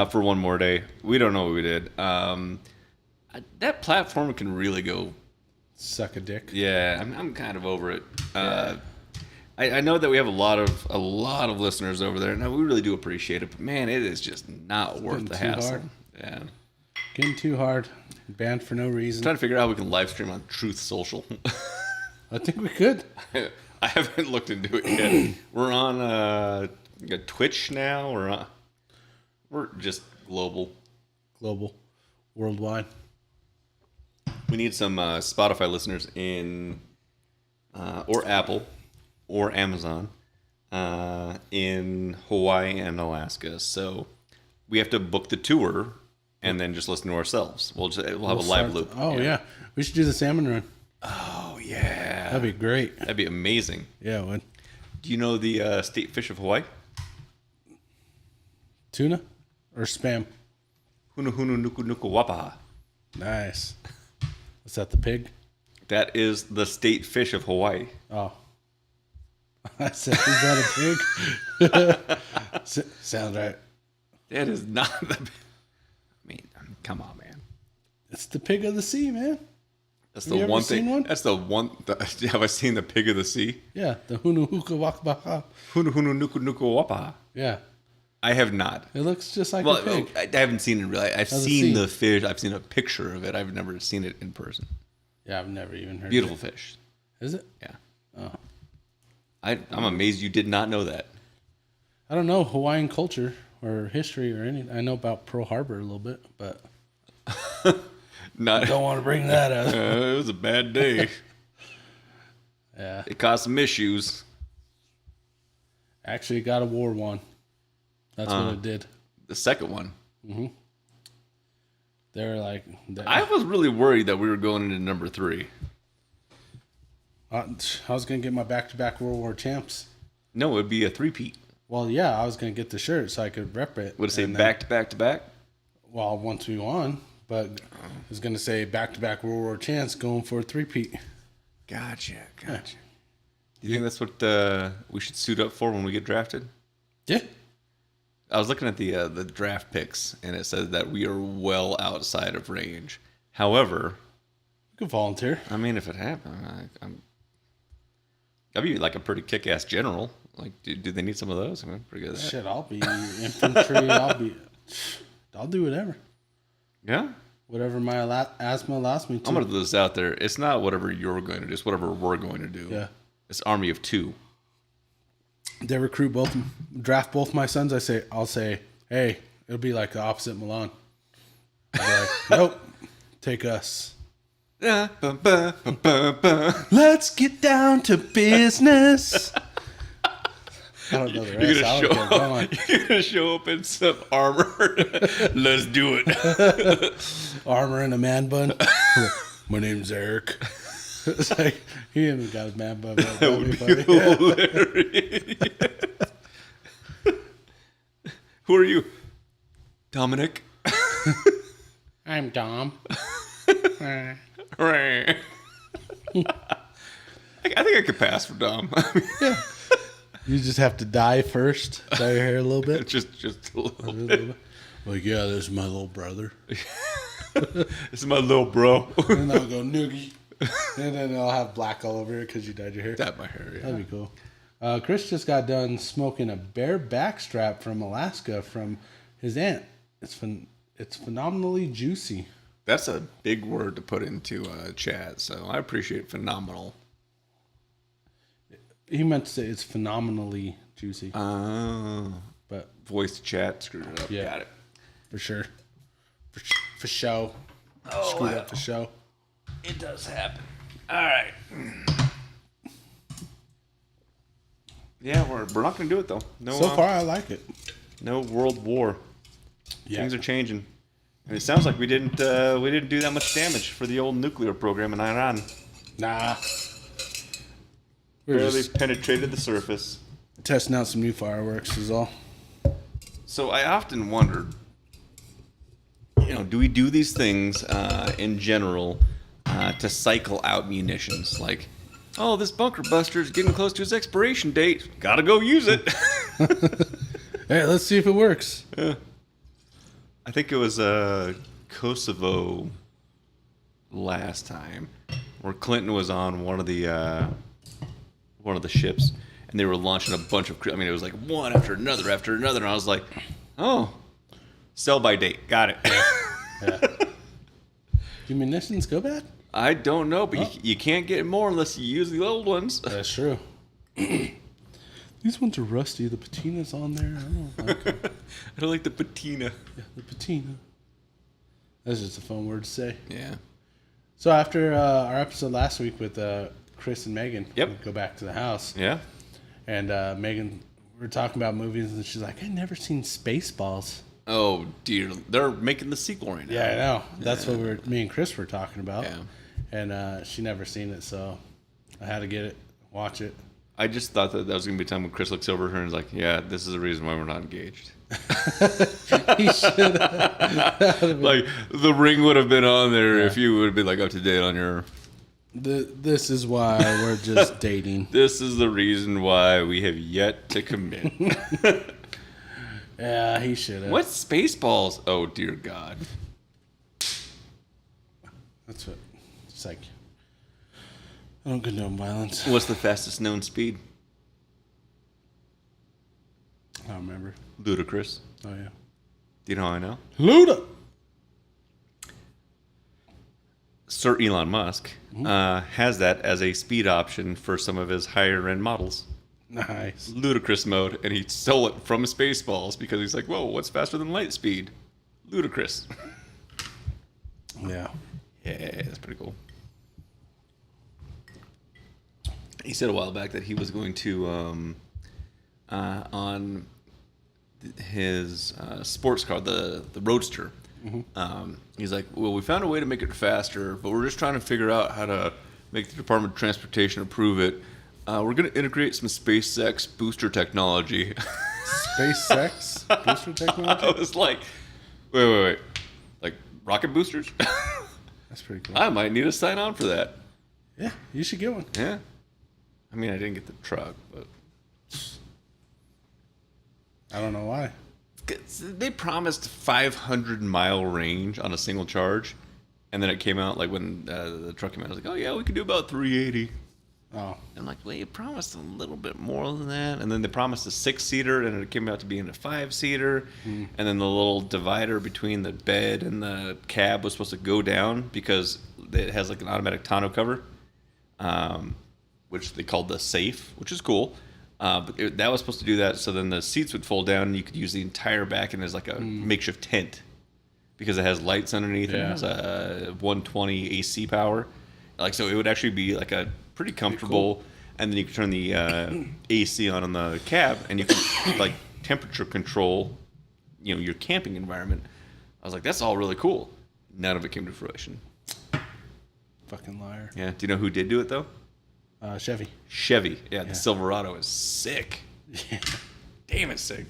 For one more day. We don't know what we did. That platform can really go suck a dick. Yeah, I'm kind of over it. I know that we have a lot of listeners over there, and we really do appreciate it. But man, it is just not worth the hassle. Hard. Yeah, getting too hard. Banned for no reason. I'm trying to figure out how we can live stream on Truth Social. I think we could. I haven't looked into it yet. We're on Twitch now. We're just global, worldwide. We need some Spotify listeners in, or Apple, or Amazon, in Hawaii and Alaska. So we have to book the tour. And then just listen to ourselves. We'll have a live loop. Oh, yeah. We should do the salmon run. Oh, yeah. That'd be great. That'd be amazing. Yeah, it would. Do you know the state fish of Hawaii? Tuna or spam? Hunu hunu nuku nuku wapaha. Nice. Is that the pig? That is the state fish of Hawaii. Oh. I said, is that a pig? Sounds right. That is not the pig. I mean, come on, man. It's the pig of the sea, man. That's Have the you ever one seen thing. one? That's the one. Have I seen the pig of the sea? Yeah, the hunu huka wakbaha. Hunu hunu nuku nuku wapa. Yeah, I have not. it looks just like Well, a pig. I haven't seen it really. I've How's it seen seem? the fish. I've seen a picture of it. I've never seen it in person. Yeah, I've never even heard Beautiful of it. fish. Is it? Yeah. Oh. I'm amazed you did not know that. I don't know Hawaiian culture or history or anything. I know about Pearl Harbor a little bit, but Not. don't want to bring that up. It was a bad day. Yeah, It caused some issues. actually, God of War won. That's what it did. The second one. They were like, I was really worried that we were going into number 3. I was gonna get my back-to-back World War champs. No, it would be a 3-peat. Well, yeah, I was gonna get the shirt so I could rep it. Would it say And then- back to back to back? Well, once we won, but I was gonna say back-to-back World War champs going for a 3-peat. Gotcha. Do you think that's what we should suit up for when we get drafted? Yeah. I was looking at the draft picks, and it says that we are well outside of range. However, You could volunteer. I mean, if it happened, I'd be like a pretty kick-ass general. Like, do they need some of those? I'm pretty good at that. Shit, I'll be infantry. I'll do whatever. Yeah? Whatever my asthma allows me to. I'm going to throw this out there. It's not whatever you're going to do. It's whatever we're going to do. Yeah. It's Army of 2. They draft both my sons. I'll say, hey, it'll be like the opposite Milan. I'll be like, nope, take us. Let's get down to business. I don't know the rest. You're going to show up in some armor. Let's do it. Armor and a man bun. My name's Eric. It's like, he even got a man bun. That would be hilarious. Who are you? Dominic. I'm Dom. I think I could pass for Dom. Yeah. You just have to dye first. Dye your hair a little bit. just a little bit. Bit. Like, yeah, this is my little brother. This is my little bro. And I'll go noogie. And then I'll have black all over it because you dyed your hair. Dyed my hair, yeah. That'd be cool. Chris just got done smoking a bear backstrap from Alaska from his aunt. It's phenomenally juicy. That's a big word to put into chat, so I appreciate phenomenal. He meant to say it's phenomenally juicy. But voice chat screwed it up. Yeah. Got it. For sure. For show. Screwed up for show. It does happen. All right. Yeah, we're not going to do it, though. No. So far, I like it. No world war. Yeah. Things are changing. And it sounds like we didn't do that much damage for the old nuclear program in Iran. Nah. We're Barely just penetrated the surface. testing out some new fireworks is all. So I often wondered, do we do these things in general to cycle out munitions? Like, oh, this bunker buster is getting close to its expiration date. Gotta go use it. Hey, let's see if it works. Yeah. I think it was Kosovo last time, where Clinton was on one of the ships, and they were launching a bunch of. I mean, it was like one after another, and I was like, oh, sell by date, got it. Yeah. Do munitions go bad? I don't know, but you can't get more unless you use the old ones. That's true. These ones are rusty. The patina's on there. I don't like them. I don't like the patina. Yeah, the patina. That's just a fun word to say. Yeah. So after our episode last week with Chris and Megan, Yep. we go back to the house. Yeah. And Megan, we were talking about movies, and she's like, I've never seen Spaceballs. Oh dear, they're making the sequel right now. Yeah, I know. That's what me and Chris were talking about. Yeah. And she never seen it, so I had to get it, watch it. I just thought that was going to be a time when Chris looks over at her and is like, yeah, this is the reason why we're not engaged. He should have. Like, the ring would have been on there if you would have been, like, up to date on your... This is why we're just dating. This is the reason why we have yet to commit. Yeah, he should have. What's Spaceballs? Oh, dear God. That's what. It's like I don't condone violence. What's the fastest known speed? I don't remember. Ludicrous. Oh, yeah. Do you know how I know? Luda! Sir Elon Musk has that as a speed option for some of his higher end models. Nice. Ludicrous mode, and he stole it from Spaceballs because he's like, whoa, what's faster than light speed? Ludicrous. Yeah. Yeah, that's pretty cool. He said a while back that he was going to, on his sports car, the Roadster, he's like, well, we found a way to make it faster, but we're just trying to figure out how to make the Department of Transportation approve it. We're going to integrate some SpaceX booster technology. SpaceX booster technology? I was like, wait. Like rocket boosters? That's pretty cool. I might need to sign on for that. Yeah, you should get one. Yeah. I mean, I didn't get the truck, but I don't know why. they promised 500-mile range on a single charge, and then it came out like when the truck came out. I was like, oh yeah, we could do about 380. Oh. And I'm like, well, you promised a little bit more than that, and then they promised a 6-seater, and it came out to being a 5-seater, and then the little divider between the bed and the cab was supposed to go down because it has like an automatic tonneau cover, which they called the safe, which is cool. But that was supposed to do that, so then the seats would fold down, and you could use the entire back end as like a makeshift tent because it has lights underneath and it has a 120 AC power. Like, so it would actually be like a pretty comfortable, and then you can turn the AC on the cab, and you can like temperature control, your camping environment. I was like, that's all really cool. None of it came to fruition. Fucking liar. Yeah. Do you know who did do it though? Chevy. Chevy. Yeah, the Silverado is sick. Yeah. Damn, it's sick.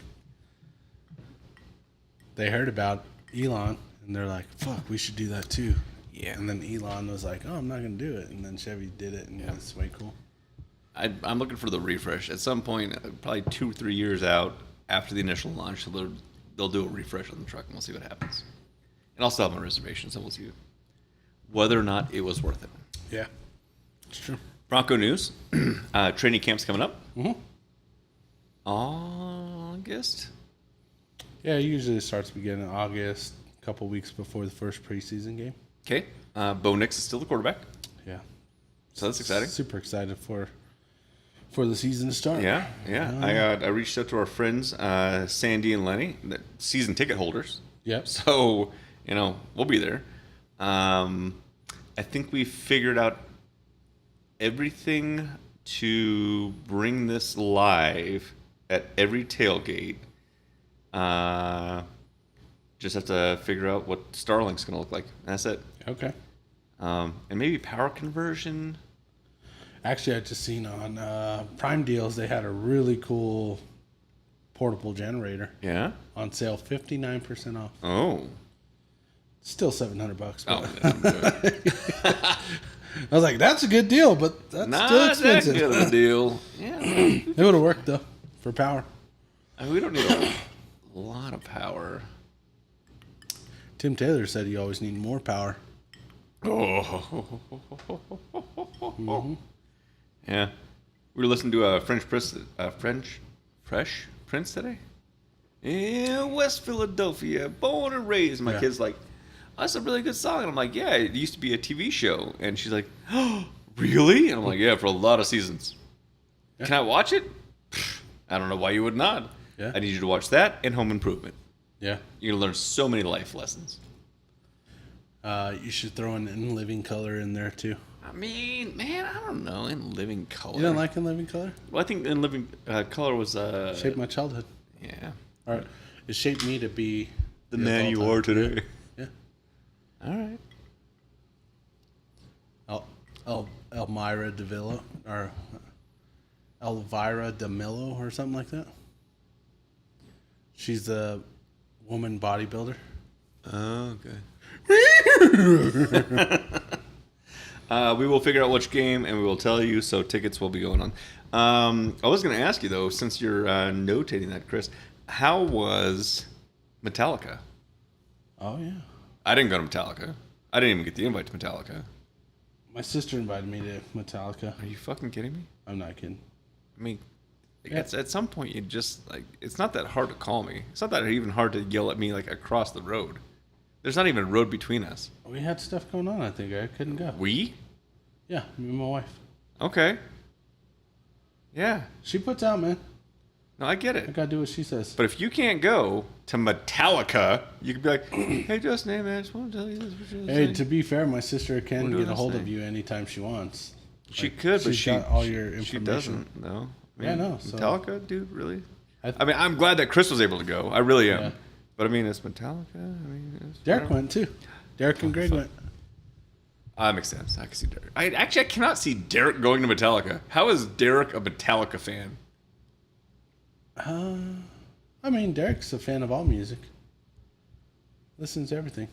They heard about Elon, and they're like, fuck, we should do that too. Yeah. And then Elon was like, oh, I'm not going to do it. And then Chevy did it, and it's way cool. I'm looking for the refresh. At some point, probably 2 or 3 years out after the initial launch, they'll do a refresh on the truck, and we'll see what happens. And I'll still have my reservations, so we'll see whether or not it was worth it. Yeah, it's true. Bronco news. Training camp's coming up. Mm-hmm. August? Yeah, usually it starts beginning of August, a couple weeks before the first preseason game. Okay. Bo Nix is still the quarterback. Yeah. So that's exciting. Super excited for the season to start. Yeah. I reached out to our friends, Sandy and Lenny, the season ticket holders. Yep. So, we'll be there. I think we figured out everything to bring this live at every tailgate. Just have to figure out what Starlink's going to look like. That's it. Okay. And maybe power conversion. Actually, I just seen on Prime Deals, they had a really cool portable generator. Yeah? On sale, 59% off. Oh. Still $700. Oh, I'm good. I was like, that's a good deal, but that's still expensive. Not that good of a deal. Yeah. It would have worked, though, for power. I mean, we don't need a lot of power. Tim Taylor said you always need more power. Oh. Yeah. We were listening to a Fresh Prince today? In West Philadelphia, born and raised. My kid's like, oh, that's a really good song. And I'm like, yeah, it used to be a TV show. And she's like, oh, really? And I'm like, yeah, for a lot of seasons. Yeah. Can I watch it? I don't know why you would not. Yeah. I need you to watch that and Home Improvement. Yeah. You're going to learn so many life lessons. You should throw In Living Color in there, too. I mean, man, I don't know. In Living Color. You don't like In Living Color? Well, I think In Living Color was... Shaped my childhood. Yeah. All right. It shaped me to be... The man you are today. Yeah. All right. Elmira DeVillo, or Elvira DeMillo, or something like that. She's a woman bodybuilder. Oh, okay. We will figure out which game, and we will tell you, so tickets will be going on. I was going to ask you, though, since you're notating that, Chris, how was Metallica? Oh, yeah. I didn't go to Metallica. I didn't even get the invite to Metallica. My sister invited me to Metallica. Are you fucking kidding me? I'm not kidding. I mean, at some point you just like it's not that hard to call me. It's not that even hard to yell at me like across the road. There's not even a road between us. We had stuff going on. I think I couldn't go. We? Yeah, me and my wife. Okay. Yeah. She puts out, man. No, I get I it. gotta do what she says. But if you can't go to Metallica, you could be like, "Hey, Justin, hey, man, I just want to tell you this." Hey, to be fair, my sister We're can doing get a hold this of thing. you anytime she wants. She Like, could, but she's got all your information. She doesn't. No. Yeah, no, so- Metallica, dude, really? I mean, I'm glad that Chris was able to go. I really am. Yeah. But I mean, it's Metallica. I mean, Derek went too. Derek and Greg went. Makes sense. I can see Derek. I cannot see Derek going to Metallica. How is Derek a Metallica fan? I mean, Derek's a fan of all music. Listens to everything.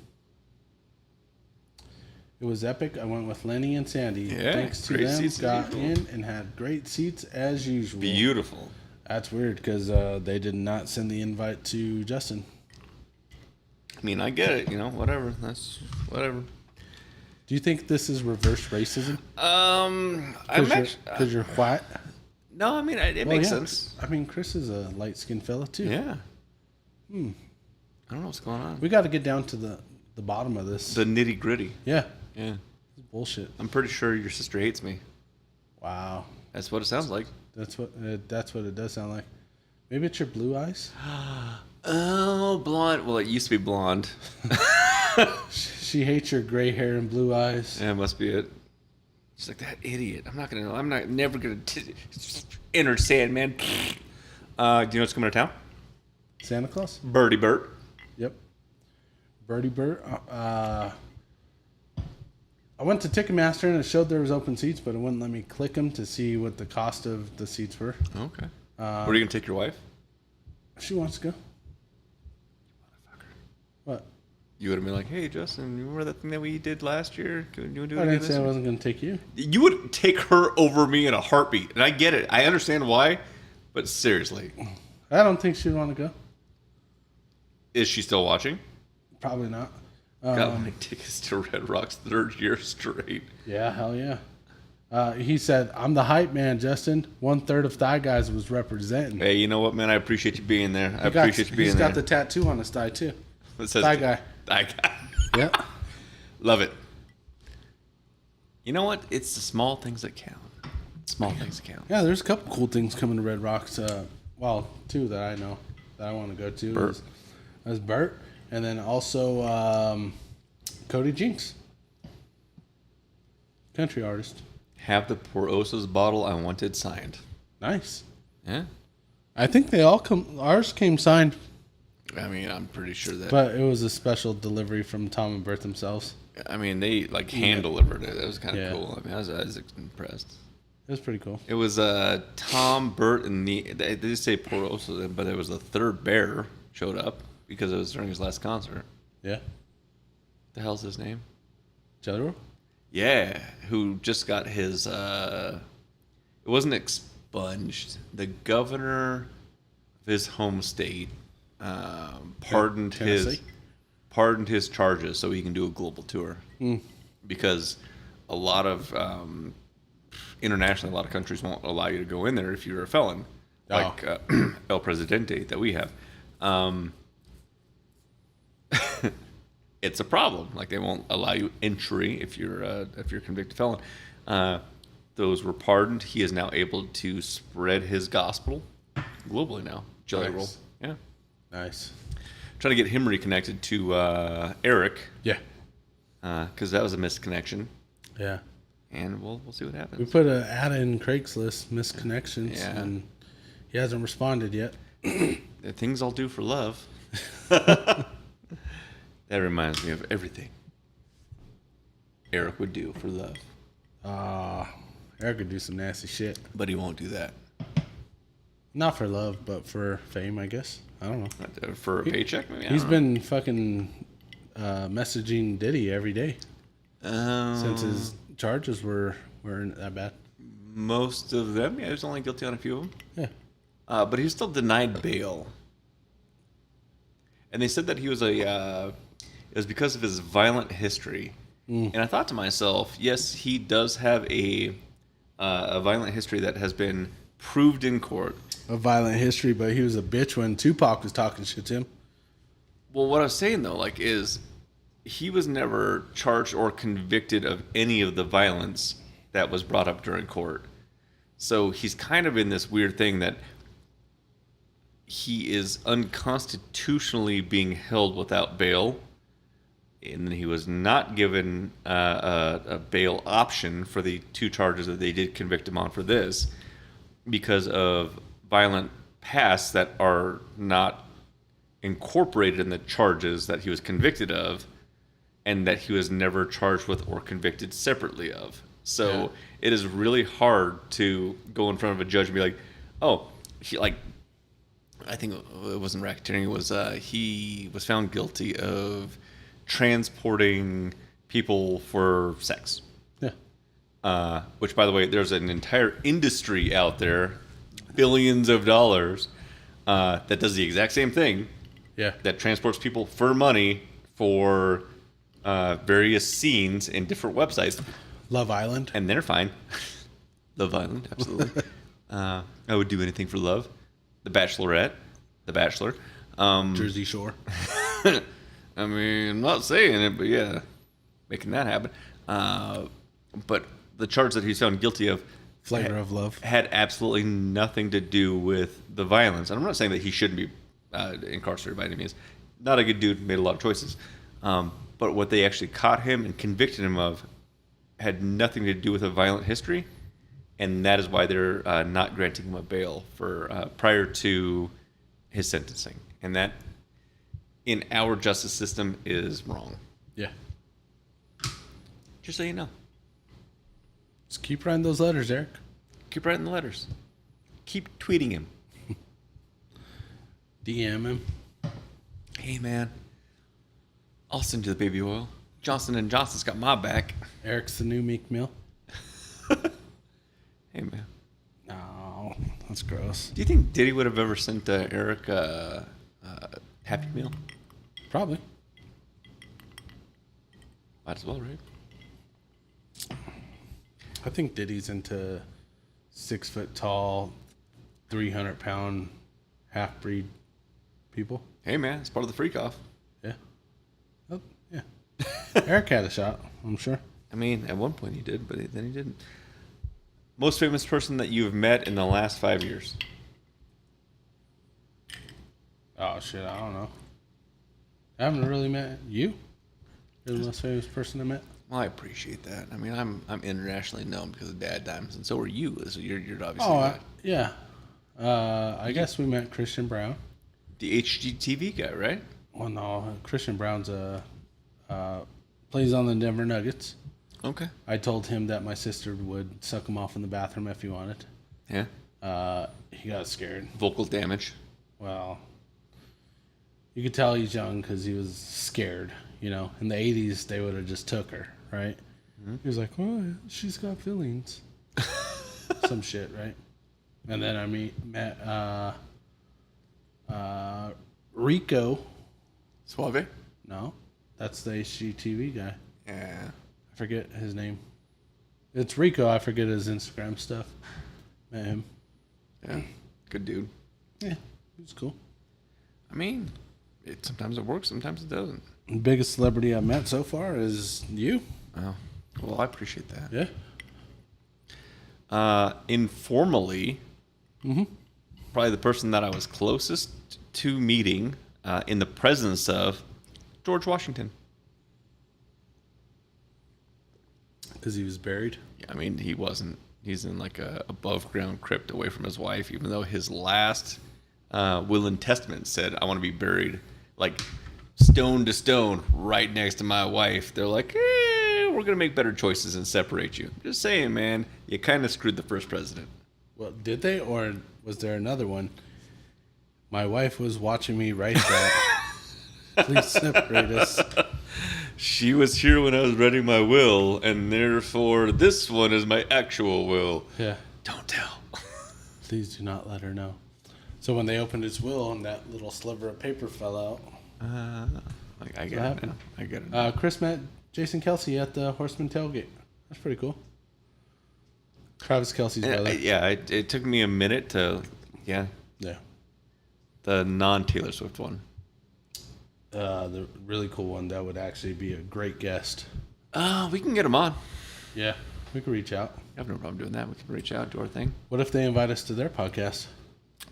It was epic. I went with Lenny and Sandy. Yeah, Thanks to great them, seats as got usual. in and had great seats as usual. Beautiful. That's weird because they did not send the invite to Justin. I mean, I get it. You know, whatever. That's whatever. Do you think this is reverse racism? I'm Because actually. you're white? No, I mean, it makes sense. I mean, Chris is a light-skinned fella too. Yeah. I don't know what's going on. We got to get down to the bottom of this. The nitty gritty. Yeah. Yeah. It's bullshit. I'm pretty sure your sister hates me. Wow. That's what it sounds like. That's what it does sound like. Maybe it's your blue eyes. Oh, blonde. Well, it used to be blonde. She hates your gray hair and blue eyes. Yeah, it must be it. She's like, that idiot. Never gonna enter Sandman. Do you know what's coming to town? Santa Claus? Birdie Bert. Yep. Birdie Bert. I went to Ticketmaster and it showed there was open seats, but it wouldn't let me click them to see what the cost of the seats were. Okay. Where are you gonna take your wife? She wants to go. What? You would have been like, hey, Justin, you remember that thing that we did last year? Can you do it I again didn't this say I year? wasn't going to take you. You would take her over me in a heartbeat. And I get it. I understand why. But seriously, I don't think she'd want to go. is she still watching? Probably not. Got my tickets to Red Rocks third year straight. Yeah, hell yeah. He said, I'm the hype man, Justin. 1/3 of Thigh Guys was representing. Hey, you know what, man? I appreciate you being there. I appreciate you being He's there. got the tattoo on his thigh, too. It says Thigh Guy. Thigh Guy. Yep. Love it. You know what? It's the small things that count. Small things that count. Yeah, there's a couple cool things coming to Red Rocks. Well, two that I know that I want to go to. Bert. Is Bert. And then also Cody Jinks. Country artist. Have the Por Osos bottle I wanted signed. Nice. Yeah. I think they all come. Ours came signed, I mean, I'm pretty sure that. but it was a special delivery from Tom and Bert themselves. I mean, they like hand delivered it. That was kind of Yeah. cool. I mean, I was impressed. It was pretty cool. It was Tom, Bert, and they did say Por Osos, but it was the third bear showed up because it was during his last concert. Yeah. The hell's his name? Jelly Roll? Yeah, who just got his. It wasn't expunged. The governor of his home state pardoned his charges so he can do a global tour. Because a lot of internationally, a lot of countries won't allow you to go in there if you're a felon, like El Presidente that we have. It's a problem. Like they won't allow you entry if you're a convicted felon. Those were pardoned. He is now able to spread his gospel globally now. Jelly Nice. roll, yeah. Nice. Trying to get him reconnected to Eric Yeah. because that was a missed connection, Yeah. and we'll see what happens. We put an ad in Craigslist, missed connections, Yeah. and he hasn't responded yet. The things I'll do for love. That reminds me of everything Eric would do for love. Eric could do some nasty shit. But he won't do that. Not for love, but for fame, I guess. I don't know. For a paycheck, maybe? He's been fucking messaging Diddy every day since his charges weren't that bad. Most of them, yeah, he was only guilty on a few of them. Yeah. But he was still denied bail. And they said that he was it was because of his violent history And I thought to myself, yes, he does have a violent history that has been proved in court. A violent history, but he was a bitch when Tupac was talking shit to him. Well, what I was saying though, like, is he was never charged or convicted of any of the violence that was brought up during court. So he's kind of in this weird thing that he is unconstitutionally being held without bail, and he was not given a bail option for the 2 charges that they did convict him on for this because of violent pasts that are not incorporated in the charges that he was convicted of and that he was never charged with or convicted separately of. So it is really hard to go in front of a judge and be like, oh, he, like, I think it wasn't racketeering, it was he was found guilty of transporting people for sex. Yeah. Which, by the way, there's an entire industry out there, billions of dollars, that does the exact same thing. Yeah. That transports people for money for various scenes in different websites. Love Island. And they're fine. Love Island, absolutely. I would do anything for love. The Bachelorette. The Bachelor. Jersey Shore. I mean, I'm not saying it, but yeah, making that happen. But the charge that he's found guilty of, Flavor of Love, had absolutely nothing to do with the violence. And I'm not saying that he shouldn't be incarcerated by any means. Not a good dude, made a lot of choices. But what they actually caught him and convicted him of had nothing to do with a violent history, and that is why they're not granting him a bail for prior to his sentencing. And that, in our justice system, is wrong. Yeah. Just so you know. Just keep writing those letters, Eric. Keep writing the letters. Keep tweeting him. DM him. Hey, man. I'll send you the baby oil. Johnson & Johnson's got my back. Eric's the new Meek Mill. Hey, man. No, that's gross. Do you think Diddy would have ever sent Eric a Happy Meal? Probably. Might as well, right? I think Diddy's into 6 foot tall, 300-pound half-breed people. Hey, man. It's part of the freak off. Yeah. Oh, yeah. Eric had a shot, I'm sure. I mean, at one point he did, but then he didn't. Most famous person that you've met in the last 5 years? Oh, shit, I don't know. I haven't really met you. You're the most famous person I met. Well, I appreciate that. I mean, I'm internationally known because of DadDimes, and so are you. So you're obviously. Oh, yeah. I guess we met Christian Brown. The HGTV guy, right? Well, no, Christian Brown's plays on the Denver Nuggets. Okay. I told him that my sister would suck him off in the bathroom if he wanted. Yeah. He got scared. Vocal damage. Well, you could tell he's young because he was scared. You know, in the 80s, they would have just took her, right? Mm-hmm. He was like, oh, she's got feelings. Some shit, right? And then I met Rico. Suave? No, that's the HGTV guy. Yeah. I forget his name. It's Rico. I forget his Instagram stuff. Met him. Yeah. Good dude. Yeah, he was cool. I mean, sometimes it works, sometimes it doesn't. The biggest celebrity I've met so far is you. Oh, well, I appreciate that. Yeah. Informally, probably the person that I was closest to meeting in the presence of George Washington. Because he was buried? Yeah, I mean, he wasn't. He's in like a above ground crypt away from his wife, even though his last will and testament said, I want to be buried like stone to stone right next to my wife. They're like, we're going to make better choices and separate you. Just saying, man, you kind of screwed the first president. Well, did they? Or was there another one? My wife was watching me write that. Please separate us. She was here when I was writing my will, and therefore this one is my actual will. Yeah. Don't tell. Please do not let her know. So when they opened his will and that little sliver of paper fell out. I get it now. I get it now. Chris met Jason Kelsey at the Horseman tailgate. That's pretty cool. Travis Kelsey's brother. It took me a minute to, Yeah. the non-Taylor Swift one. The really cool one that would actually be a great guest. We can get him on. Yeah, we could reach out. I have no problem doing that. We can reach out, do our thing. What if they invite us to their podcast?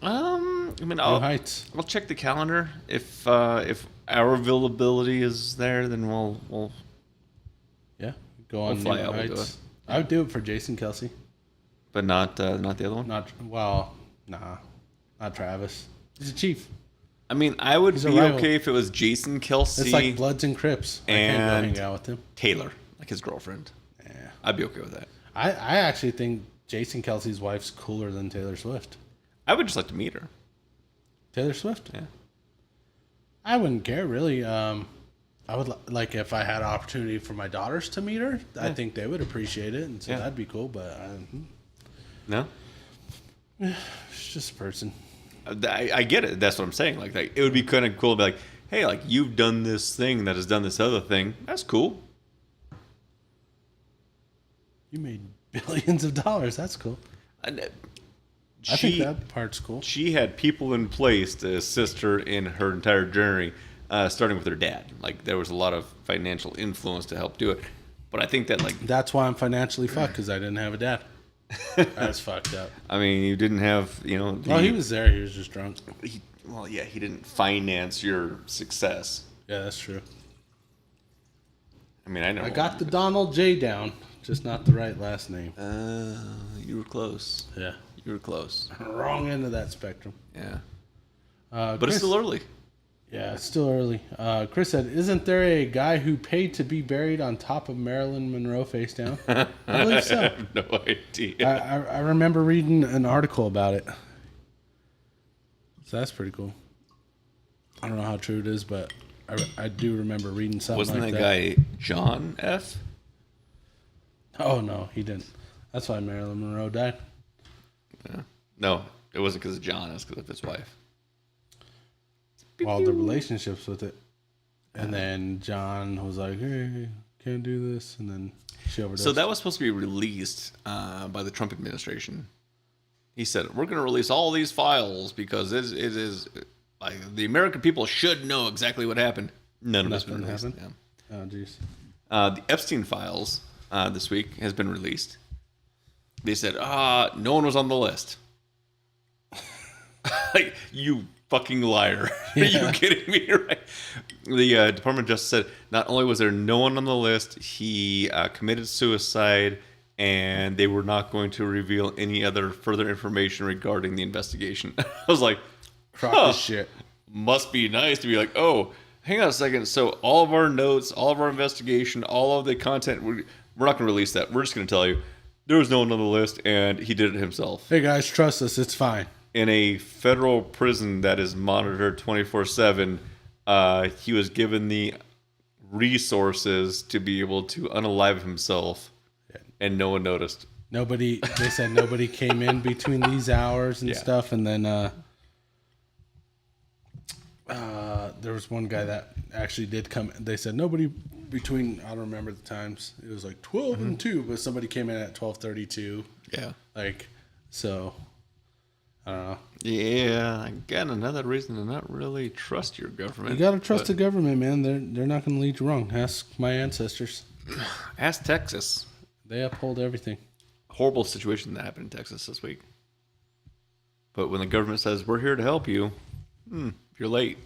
Heights. I'll check the calendar. If our availability is there, then we'll go on. We'll fly out. We'll do it. I would do it for Jason Kelsey, but not the other one. Not Travis. He's a chief. I mean, I would be okay if it was Jason Kelsey. It's like Bloods and Crips. I can't go hang out with him. Taylor, like his girlfriend. Yeah, I'd be okay with that. I actually think Jason Kelsey's wife's cooler than Taylor Swift. I would just like to meet her. Taylor Swift? Yeah. I wouldn't care, really. I would like if I had an opportunity for my daughters to meet her. Yeah. I think they would appreciate it, and so that'd be cool. But no, it's just a person. I get it. That's what I'm saying. Like it would be kind of cool to be like, hey, like you've done this thing that has done this other thing. That's cool. You made billions of dollars. That's cool. I think that part's cool. She had people in place to assist her in her entire journey, starting with her dad. Like there was a lot of financial influence to help do it. But I think that that's why I'm financially fucked, because I didn't have a dad. That's fucked up. I mean, you didn't have, he was there. He was just drunk. He didn't finance your success. Yeah, that's true. I mean, I know. I got the Donald J down, just not the right last name. You were close. Yeah. You were close. Wrong end of that spectrum. Yeah. But Chris, it's still early. Yeah, it's still early. Chris said, "Isn't there a guy who paid to be buried on top of Marilyn Monroe face down?" I believe so. I have no idea. I remember reading an article about it. So that's pretty cool. I don't know how true it is, but I do remember reading something Wasn't like that that. guy John F.? Oh, no, he didn't. That's why Marilyn Monroe died. Yeah. No, it wasn't because of John. It was because of his wife. Well, the relationships with it. And then John was like, hey, can't do this. And then she overdosed. So that was supposed to be released by the Trump administration. He said, we're going to release all these files because it is like the American people should know exactly what happened. None of it's been released. Yeah. Oh, jeez. The Epstein files this week has been released. They said, no one was on the list. Like, you fucking liar. Yeah. Are you kidding me? Right? The Department of Justice said not only was there no one on the list, he committed suicide, and they were not going to reveal any other further information regarding the investigation. I was like, this shit. Must be nice to be like, oh, hang on a second. So all of our notes, all of our investigation, all of the content, we're not going to release that. We're just going to tell you there was no one on the list, and he did it himself. Hey, guys, trust us. It's fine. In a federal prison that is monitored 24/7, he was given the resources to be able to unalive himself, and no one noticed. They said nobody came in between these hours and stuff, and then there was one guy that actually did come. They said nobody between, I don't remember the times. It was like 12 and 2, but somebody came in at 12:32. Yeah. So I don't know. Yeah, again, another reason to not really trust your government. You got to trust the government, man. They're not going to lead you wrong. Ask my ancestors. Ask Texas. They uphold everything. Horrible situation that happened in Texas this week. But when the government says, we're here to help you, you're late.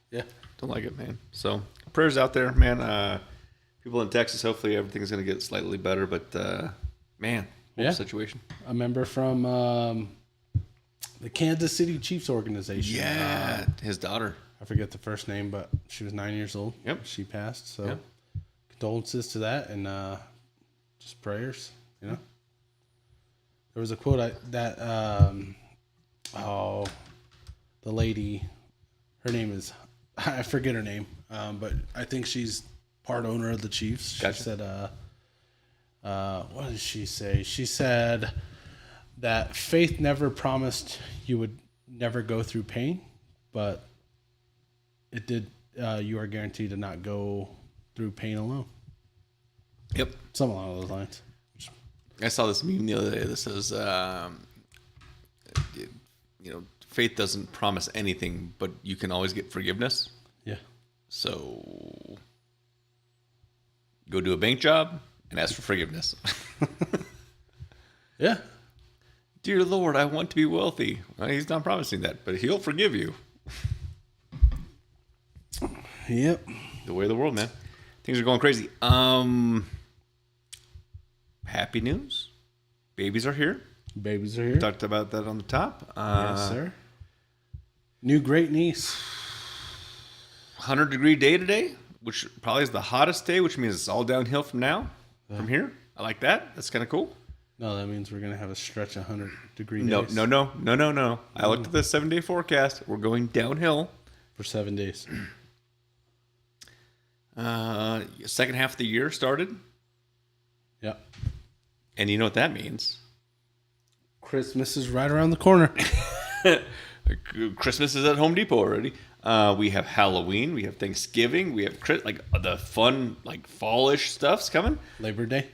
Yeah. Don't like it, man. So prayers out there, man. People in Texas, hopefully everything's going to get slightly better. But, man, horrible situation. A member from the Kansas City Chiefs organization. Yeah, his daughter. I forget the first name, but she was 9 years old. Yep. She passed. So condolences to that, and just prayers, There was a quote the lady, her name is, I forget her name, but I think she's part owner of the Chiefs. She said, what did she say? She said that faith never promised you would never go through pain, but it did. You are guaranteed to not go through pain alone. Yep. Something along those lines. I saw this meme the other day that says, faith doesn't promise anything, but you can always get forgiveness. Yeah. So go do a bank job and ask for forgiveness. Yeah. Dear Lord, I want to be wealthy. Well, he's not promising that, but he'll forgive you. Yep. The way of the world, man. Things are going crazy. Happy news. Babies are here. Babies are here. Talked about that on the top. Yes, sir. New great niece. 100-degree day today, which probably is the hottest day, which means it's all downhill from now, from here. I like that. That's kind of cool. No, that means we're going to have a stretch of 100-degree No, days. No. I looked at the 7-day forecast. We're going downhill. For 7 days. Second half of the year started. Yep. And you know what that means. Christmas is right around the corner. Christmas is at Home Depot already. We have Halloween. We have Thanksgiving. We have the fun, fallish stuff's coming. Labor Day.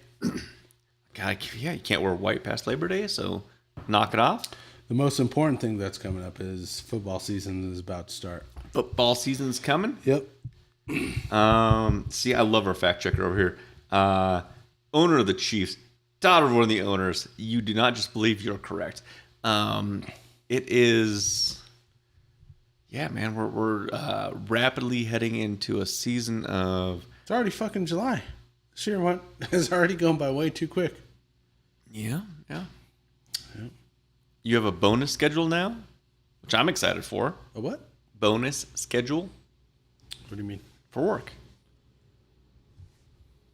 God, yeah, you can't wear white past Labor Day, so knock it off. The most important thing that's coming up is football season is about to start. Football season's coming. Yep. See, I love our fact checker over here. Owner of the Chiefs, daughter of one of the owners. You do not just believe you're correct. It is, yeah, man. We're rapidly heading into a season of. It's already fucking July. This year has already gone by way too quick. Yeah. You have a bonus schedule now, which I'm excited for. A what? Bonus schedule. What do you mean? For work.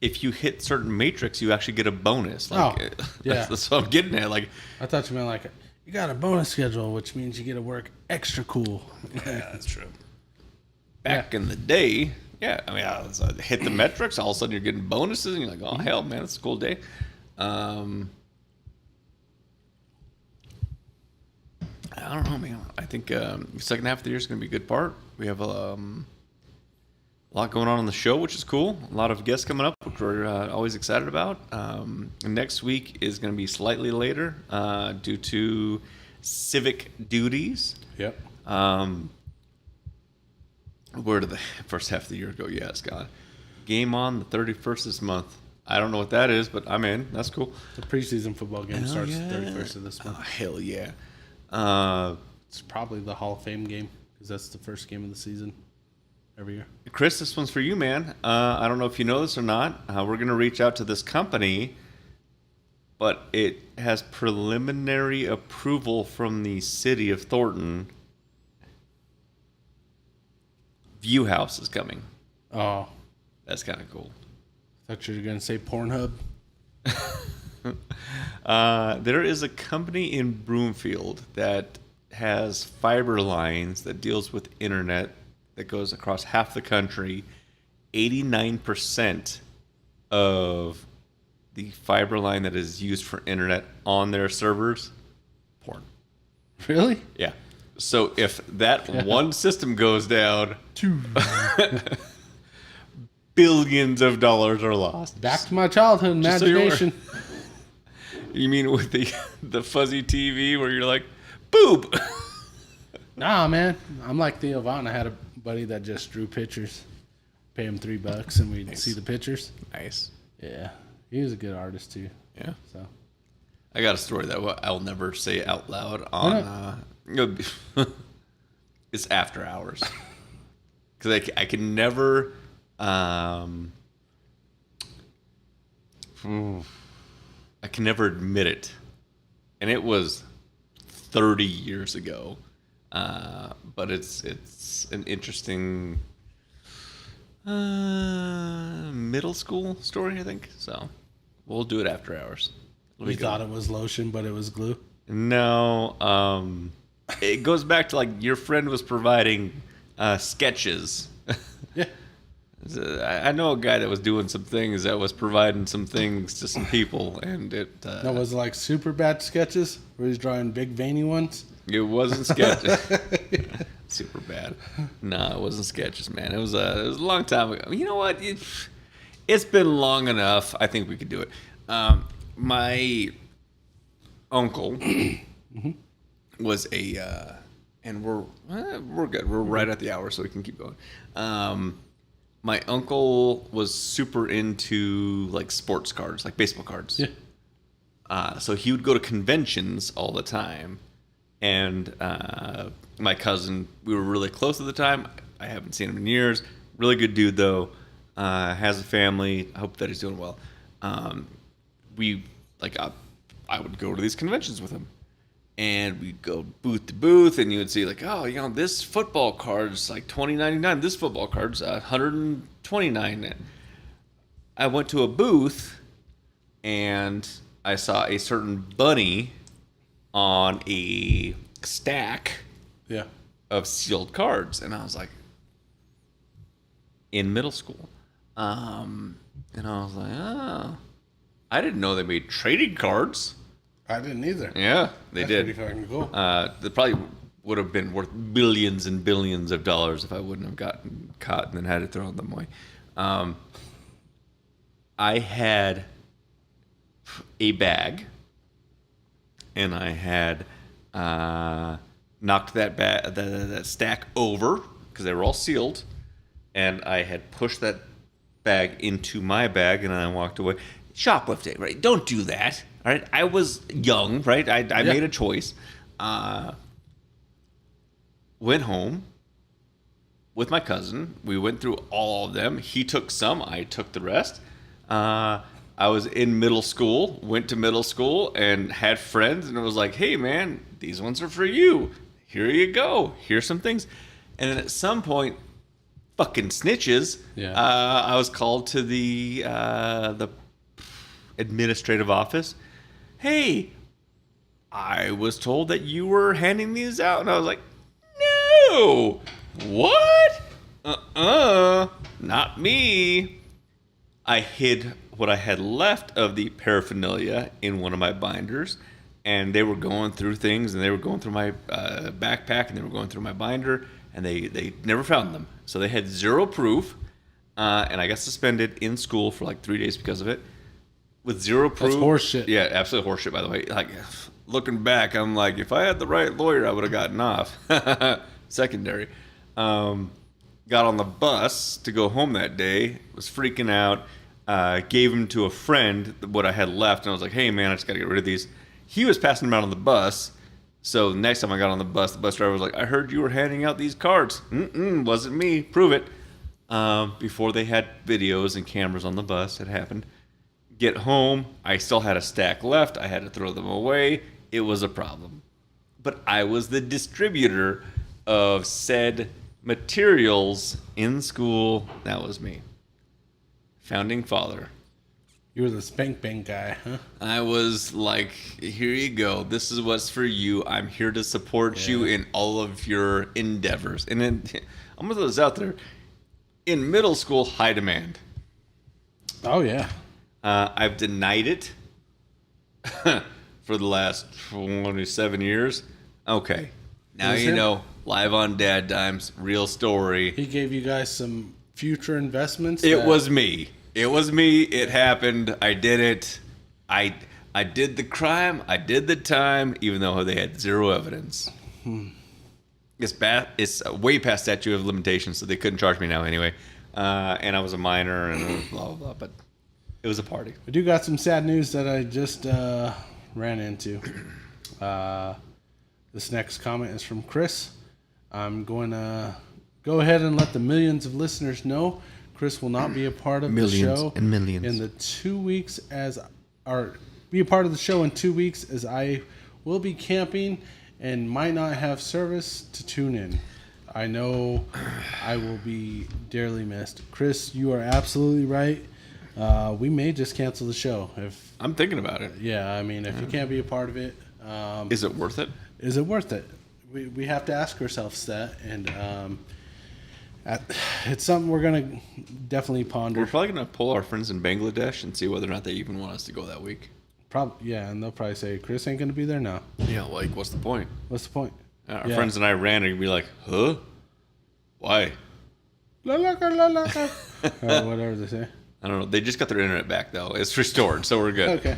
If you hit certain matrix, you actually get a bonus. Yeah. That's what I'm getting at. I thought you meant you got a bonus schedule, which means you get to work extra cool. Yeah, that's true. Back in the day, yeah, I mean, I hit the metrics, all of a sudden you're getting bonuses, and you're like, oh, hell, man, it's a cool day. I don't know, man. I think the second half of the year is going to be a good part. We have a lot going on the show, which is cool. A lot of guests coming up, which we're always excited about. Next week is going to be slightly later due to civic duties. Yep. Where did the first half of the year go? Yeah, Scott. Game on the 31st this month. I don't know what that is, but I'm in. That's cool. The preseason football game starts the 31st of this month. Oh, hell yeah. It's probably the Hall of Fame game because that's the first game of the season every year. Chris, this one's for you, man. I don't know if you know this or not. We're going to reach out to this company, but it has preliminary approval from the city of Thornton. View House is coming. Oh. That's kind of cool. I thought you were going to say Pornhub. There is a company in Broomfield that has fiber lines that deals with internet that goes across half the country. 89% of the fiber line that is used for internet on their servers, porn. Really? Yeah. So if that one system goes down, billions of dollars are lost. Back to my childhood imagination. You mean with the fuzzy TV where you're like, boob? Nah, man. I'm like Theo Vaughn. I had a buddy that just drew pictures. Pay him $3 and we'd see the pictures. Nice. Yeah. He was a good artist too. Yeah. So I got a story that I'll never say out loud on. It's after hours. Because I can never. I can never admit it. And it was 30 years ago. But it's an interesting middle school story, I think. So we'll do it after hours. we thought it was lotion, but it was glue. No. It goes back to your friend was providing sketches. Yeah. I know a guy that was doing some things that was providing some things to some people, and it. That was super bad sketches where he's drawing big veiny ones. It wasn't sketches. Super bad. No, it wasn't sketches, man. It was a long time ago. You know what? It's been long enough. I think we could do it. My uncle was a, and we're good. We're right at the hour, so we can keep going. My uncle was super into like sports cards, like baseball cards. Yeah. So he would go to conventions all the time. And my cousin, we were really close at the time. I haven't seen him in years. Really good dude, though. Has a family. I hope that he's doing well. I would go to these conventions with him. And we'd go booth to booth, and you would see, like, oh, this football card's like $20.99. This football card's $129. I went to a booth, and I saw a certain bunny on a stack of sealed cards. And I was like, in middle school. And I was like, oh, I didn't know they made trading cards. I didn't either. Yeah, they did. Pretty fucking cool. They probably would have been worth billions and billions of dollars if I wouldn't have gotten caught and then had to throw them away. I had a bag, and I had knocked that stack over because they were all sealed, and I had pushed that bag into my bag, and then I walked away. Shoplifting, right? Don't do that. All right, I was young, right? I made a choice. Went home with my cousin. We went through all of them. He took some. I took the rest. I was in middle school. Went to middle school and had friends, and it was like, "Hey, man, these ones are for you. Here you go. Here's some things." And then at some point, fucking snitches. Yeah. I was called to the administrative office. Hey, I was told that you were handing these out. And I was like, no, what? Not me. I hid what I had left of the paraphernalia in one of my binders. And they were going through things, and they were going through my backpack, and they were going through my binder, and they never found them. So they had zero proof, and I got suspended in school for like 3 days because of it. With zero proof. That's horseshit. Yeah, absolute horseshit, by the way. Like, looking back, I'm like, if I had the right lawyer, I would have gotten off. Secondary. Got on the bus to go home that day. Was freaking out. Gave them to a friend what I had left, and I was like, hey, man, I just got to get rid of these. He was passing them out on the bus. So next time I got on the bus driver was like, I heard you were handing out these cards. Wasn't me. Prove it. Before they had videos and cameras on the bus, it happened. Get home, I still had a stack left. I had to throw them away. It was a problem. But I was the distributor of said materials in school. That was me. Founding father. You were the spank bank guy, huh? I was like, here you go. This is what's for you. I'm here to support you in all of your endeavors. And then, I'm going to throw this out there. In middle school, high demand. Oh, yeah. I've denied it for the last 27 years. Okay. Now you know. Live on DadDimes. Real story. He gave you guys some future investments? It was me. It was me. It happened. I did it. I did the crime. I did the time, even though they had zero evidence. It's bad. It's way past statute of limitations, so they couldn't charge me now anyway. And I was a minor and blah, blah, blah. But it was a party. We do got some sad news that I just ran into. This next comment is from Chris. I'm going to go ahead and let the millions of listeners know Chris will not be a part of the show and millions in the 2 weeks be a part of the show in 2 weeks as I will be camping and might not have service to tune in. I know I will be dearly missed. Chris, you are absolutely right. We may just cancel the show if I'm thinking about it. Yeah, I mean, if you can't be a part of it, is it worth it? Is it worth it? We have to ask ourselves that, and it's something we're gonna definitely ponder. We're probably gonna pull our friends in Bangladesh and see whether or not they even want us to go that week. Yeah, and they'll probably say Chris ain't gonna be there now. Yeah, like what's the point? What's the point? Our friends in Iran are gonna be like, huh? Why? La la la la la. Or whatever they say. I don't know. They just got their internet back though. It's restored, so we're good. Okay.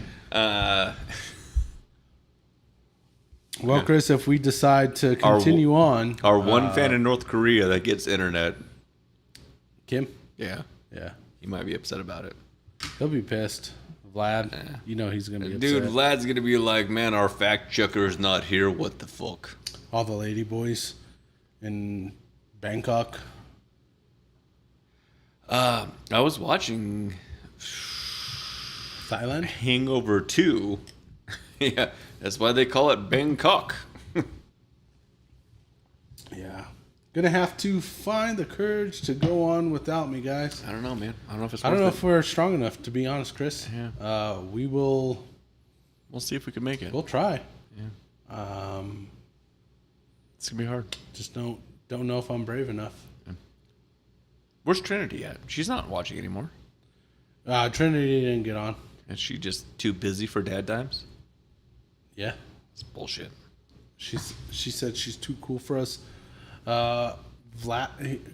Well, Chris, if we decide to continue on, our one fan in North Korea that gets internet, Kim, yeah, he might be upset about it. He'll be pissed. Vlad, you know he's gonna be upset. Dude, Vlad's gonna be like, man, our fact checker's not here. What the fuck? All the lady boys in Bangkok. I was watching Thailand? Hangover 2. Yeah, that's why they call it Bangkok. Yeah. Gonna have to find the courage to go on without me, guys. I don't know, man. I don't know if it's I don't know if we're strong enough, to be honest, Chris. Yeah. We will. We'll see if we can make it. We'll try. Yeah. It's gonna be hard. Just don't know if I'm brave enough. Where's Trinity at? She's not watching anymore. Trinity didn't get on. Is she just too busy for DadDimes? Yeah. It's bullshit. She said she's too cool for us.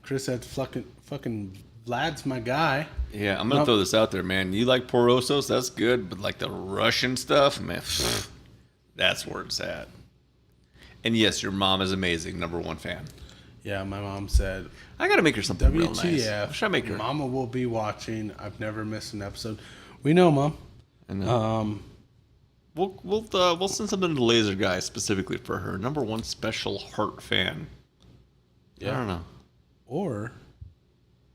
Chris said fucking Vlad's my guy. Yeah, I'm gonna throw this out there, man. You like Porosos? That's good, but like the Russian stuff, man, that's where it's at. And yes, your mom is amazing. #1 fan. Yeah, my mom said, I gotta make her something real nice. WTF, What should I make her? Mama will be watching. I've never missed an episode. We know, Mom. I know. We'll send something to the Laser Guy specifically for her. #1 special heart fan. Yeah. I don't know. Or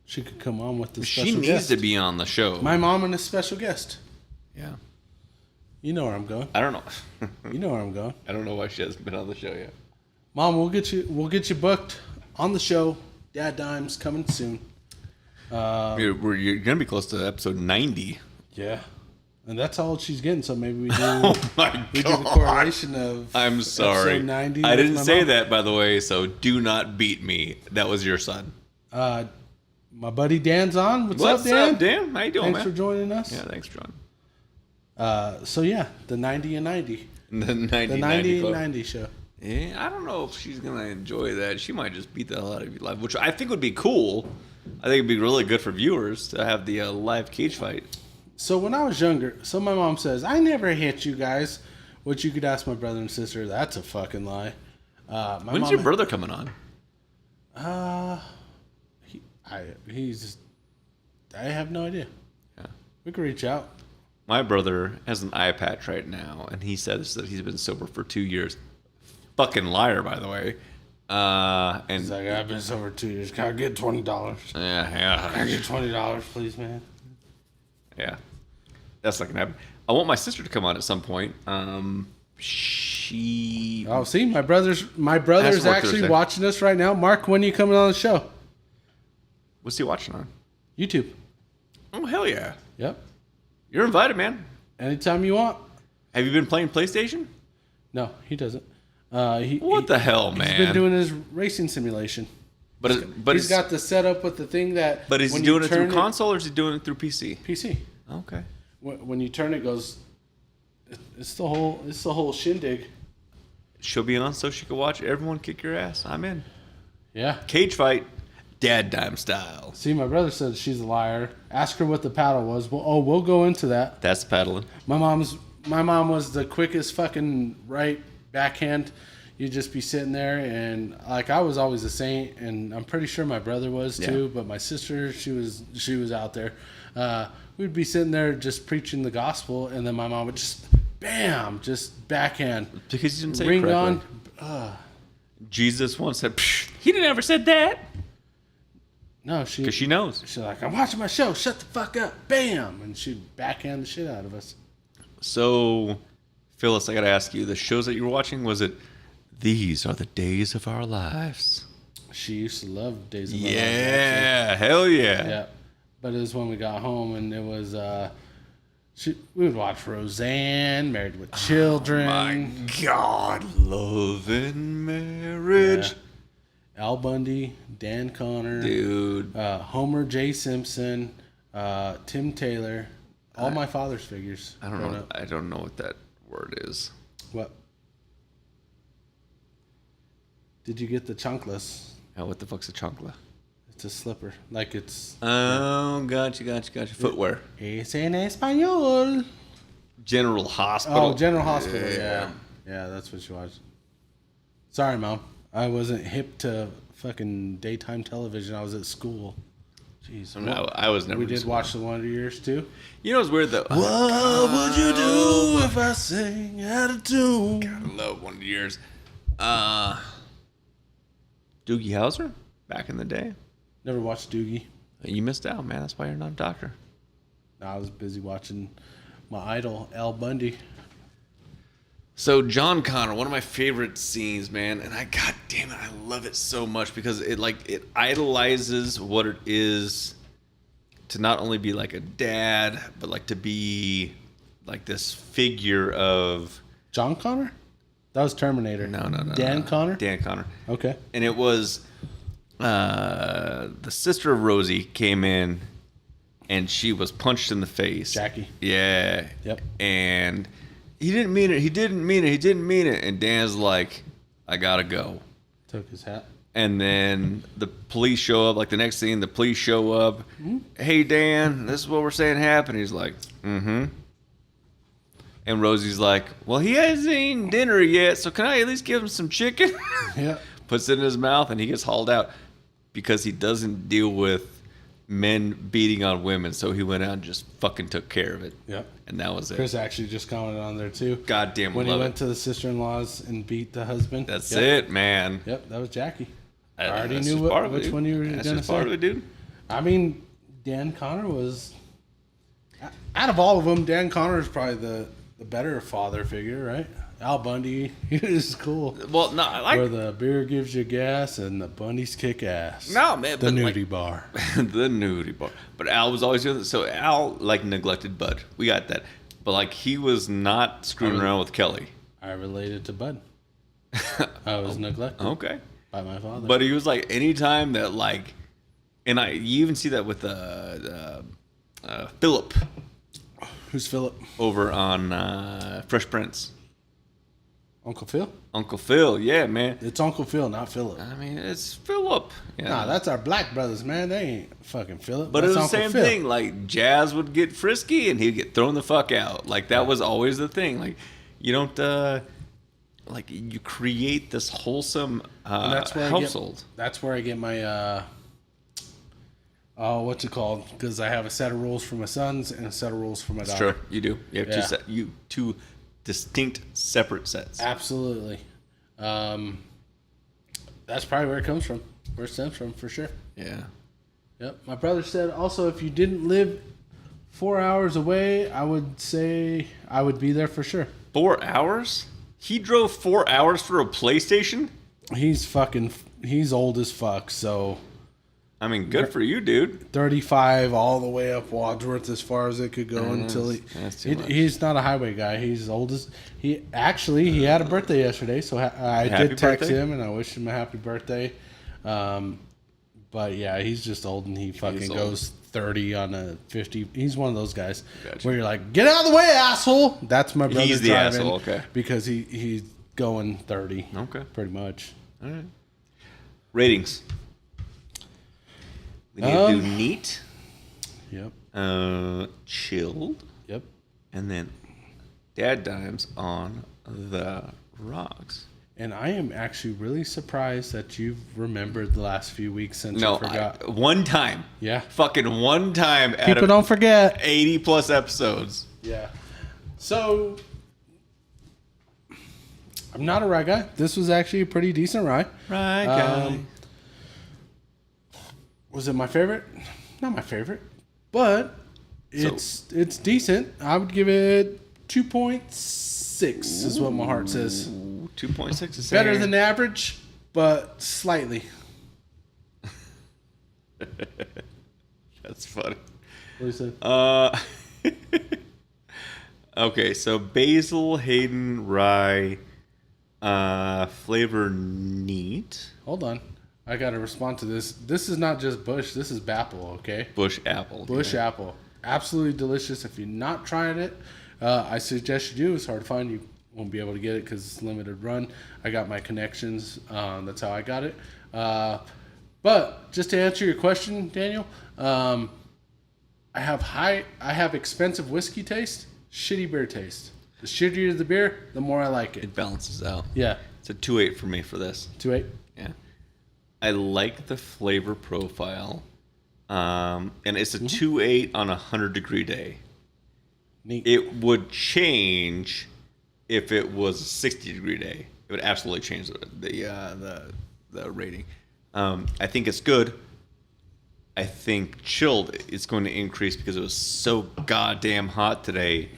she could come on with the special She needs guest. to be on the show. My mom and a special guest. Yeah. You know where I'm going. I don't know. You know where I'm going. I don't know why she hasn't been on the show yet. Mom, we'll get you booked on the show. DadDimes coming soon. You're gonna be close to episode 90. Yeah. And that's how old she's getting, so maybe we do Oh my God. we do the correlation of I'm sorry. episode 90 I with didn't my say mom. that, by the way, so do not beat me. That was your son. My buddy Dan's on. What's up, Dan? Dan? How you doing, Thanks man? for joining us. Yeah, thanks, John. So yeah, the 90 and 90. The 90, The 90 and 90 show. Yeah, I don't know if she's going to enjoy that. She might just beat the hell out of you live, which I think would be cool. I think it'd be really good for viewers to have the live cage fight. So when I was younger, so my mom says, I never hit you guys, which you could ask my brother and sister. That's a fucking lie. When's your brother coming on? I have no idea. Yeah. We could reach out. My brother has an eye patch right now, and he says that he's been sober for 2 years. Fucking liar, by the way. And He's like, I've been sober 2 years. Can I get $20? yeah. Can I get $20, please, man? Yeah, that's not gonna happen. I want my sister to come on at some point. She. Oh, see, my brother's work actually Thursday. watching us right now. Mark, when are you coming on the show? What's he watching on? YouTube. Oh hell yeah! Yep. You're invited, man. Anytime you want. Have you been playing PlayStation? No, he doesn't. What the hell, man? He's been doing his racing simulation. But He's got the setup with the thing that. But is he when doing you it through turn console or is he doing it through PC? PC. Okay. When you turn it, goes. It's the whole shindig. She'll be on so she can watch everyone kick your ass. I'm in. Yeah. Cage fight, DadDime style. See, my brother said she's a liar. Ask her what the paddle was. Well, we'll go into that. That's paddling. My mom was the quickest fucking right backhand. You'd just be sitting there, and like I was always a saint, and I'm pretty sure my brother was too. Yeah. But my sister, she was out there. We'd be sitting there just preaching the gospel, and then my mom would just bam, just backhand. Because you didn't say Ring it on. correctly. Jesus once said, Psh, he didn't ever said that. No, Because she knows. She's like, I'm watching my show. Shut the fuck up. Bam, and she'd backhand the shit out of us. So, Phyllis, I got to ask you, the shows that you were watching, was it These Are the Days of Our Lives? She used to love Days of Our Lives. Yeah, hell yeah. Yeah. But it was when we got home, and it was we would watch Roseanne, Married with Children. My God, Love and Marriage. Yeah. Al Bundy, Dan Connor, Dude. Homer J. Simpson, Tim Taylor, all my father's figures. I don't growing know. up. I don't know what that word is. What? Did you get the chunkless? What the fuck's a chancla? It's a slipper. Like it's... Oh, gotcha. Footwear. Es en español. General Hospital. Oh, General Hospital, yeah. Yeah, that's what you watched. Sorry, Mom. I wasn't hip to fucking daytime television. I was at school. Jeez. No, I was never. We did watch The Wonder Years, too. You know what's weird, though? What would you do if I sang out of tune? God, I love Wonder Years. Doogie Howser, back in the day. Never watched Doogie. You missed out, man. That's why you're not a doctor. No, I was busy watching my idol, Al Bundy. So John Connor, one of my favorite scenes, man, and God damn it, I love it so much because it idolizes what it is to not only be like a dad, but like to be like this figure of John Connor? That was Terminator. No. Dan Connor? Dan Connor. Okay. And it was the sister of Rosie came in and she was punched in the face. Jackie. Yeah. Yep. And he didn't mean it. And Dan's like, I gotta go. Took his hat. And then the police show up. Like the next scene, the police show up. Mm-hmm. Hey, Dan, this is what we're saying happened. He's like, mm-hmm. And Rosie's like, well, he hasn't eaten dinner yet, so can I at least give him some chicken? Yeah. Puts it in his mouth, and he gets hauled out because he doesn't deal with men beating on women. So he went out and just fucking took care of it. Yep. And that was it. Chris actually just commented on there too. Goddamn, when he went to the sister-in-laws and beat the husband. That's it, man. Yep, that was Jackie. I That's already knew which one you were going to say. That's just part of it, dude. I mean, Dan Connor was... Out of all of them, Dan Connor is probably the better father figure, right? Al Bundy, he was cool. Well, no, I like... Where the beer gives you gas and the bunnies kick ass. No, man. The nudie bar. The nudie bar. But Al was always doing... So Al, like, neglected Bud. We got that. But, like, he was not screwing around with Kelly. I related to Bud. I was neglected. Okay. By my father. But he was like, anytime that like, and you even see that with Philip. Who's Philip? Over on Fresh Prince. Uncle Phil? Uncle Phil, yeah, man. It's Uncle Phil, not Philip. I mean, it's Philip. Yeah. Nah, that's our black brothers, man. They ain't fucking Philip. But that's it was Uncle the same Phil. thing. Like, Jazz would get frisky and he'd get thrown the fuck out. Like, that was always the thing. Like, you don't... like you create this wholesome household. That's where I get my what's it called? Because I have a set of rules for my sons and a set of rules for my daughter. Sure, you do. You have two distinct, separate sets. Absolutely. That's probably where it comes from. Where it stems from, for sure. Yeah. Yep. My brother said also, if you didn't live 4 hours away, I would say I would be there for sure. 4 hours? He drove 4 hours for a PlayStation? He's old as fuck, so... I mean, good for you, dude. 35 all the way up Wadsworth as far as it could go until he's not a highway guy. He's old as... He had a birthday yesterday, so I did text him and I wished him a happy birthday. But yeah, he's just old and he fucking goes 30 on a 50. He's one of those guys where you're like, get out of the way, asshole. That's my brother. He's the driving asshole, okay. Because he's going 30. Okay. Pretty much. All right. Ratings. We need to do neat. Yep. Chilled. Yep. And then DadDimes on the rocks. And I am actually really surprised that you've remembered the last few weeks since you forgot. One time. Yeah. Fucking one time. People don't forget. 80 plus episodes. Yeah. So, I'm not a rye guy. This was actually a pretty decent rye. Rye guy. Was it my favorite? Not my favorite. But it's decent. I would give it 2.6 is what my heart says. 2.6 is better than average, but slightly. That's funny. What do you say? Okay, so basil, Hayden, rye, flavor neat. Hold on. I got to respond to this. This is not just Bush. This is Bapple, okay? Bush apple. Bush apple. Absolutely delicious. If you're not trying it, I suggest you do. It's hard to find. You won't be able to get it because it's limited run. I got my connections. That's how I got it. But But just to answer your question, Daniel, I have expensive whiskey taste, shitty beer taste. The shittier the beer, the more I like it. It balances out. Yeah. It's a 2.8 for me for this. 2.8. Yeah. I like the flavor profile. And it's a 2.8 on a 100-degree day. Neat. It would change if it was a 60-degree day. It would absolutely change the rating. I think it's good. I think chilled is going to increase because it was so goddamn hot today.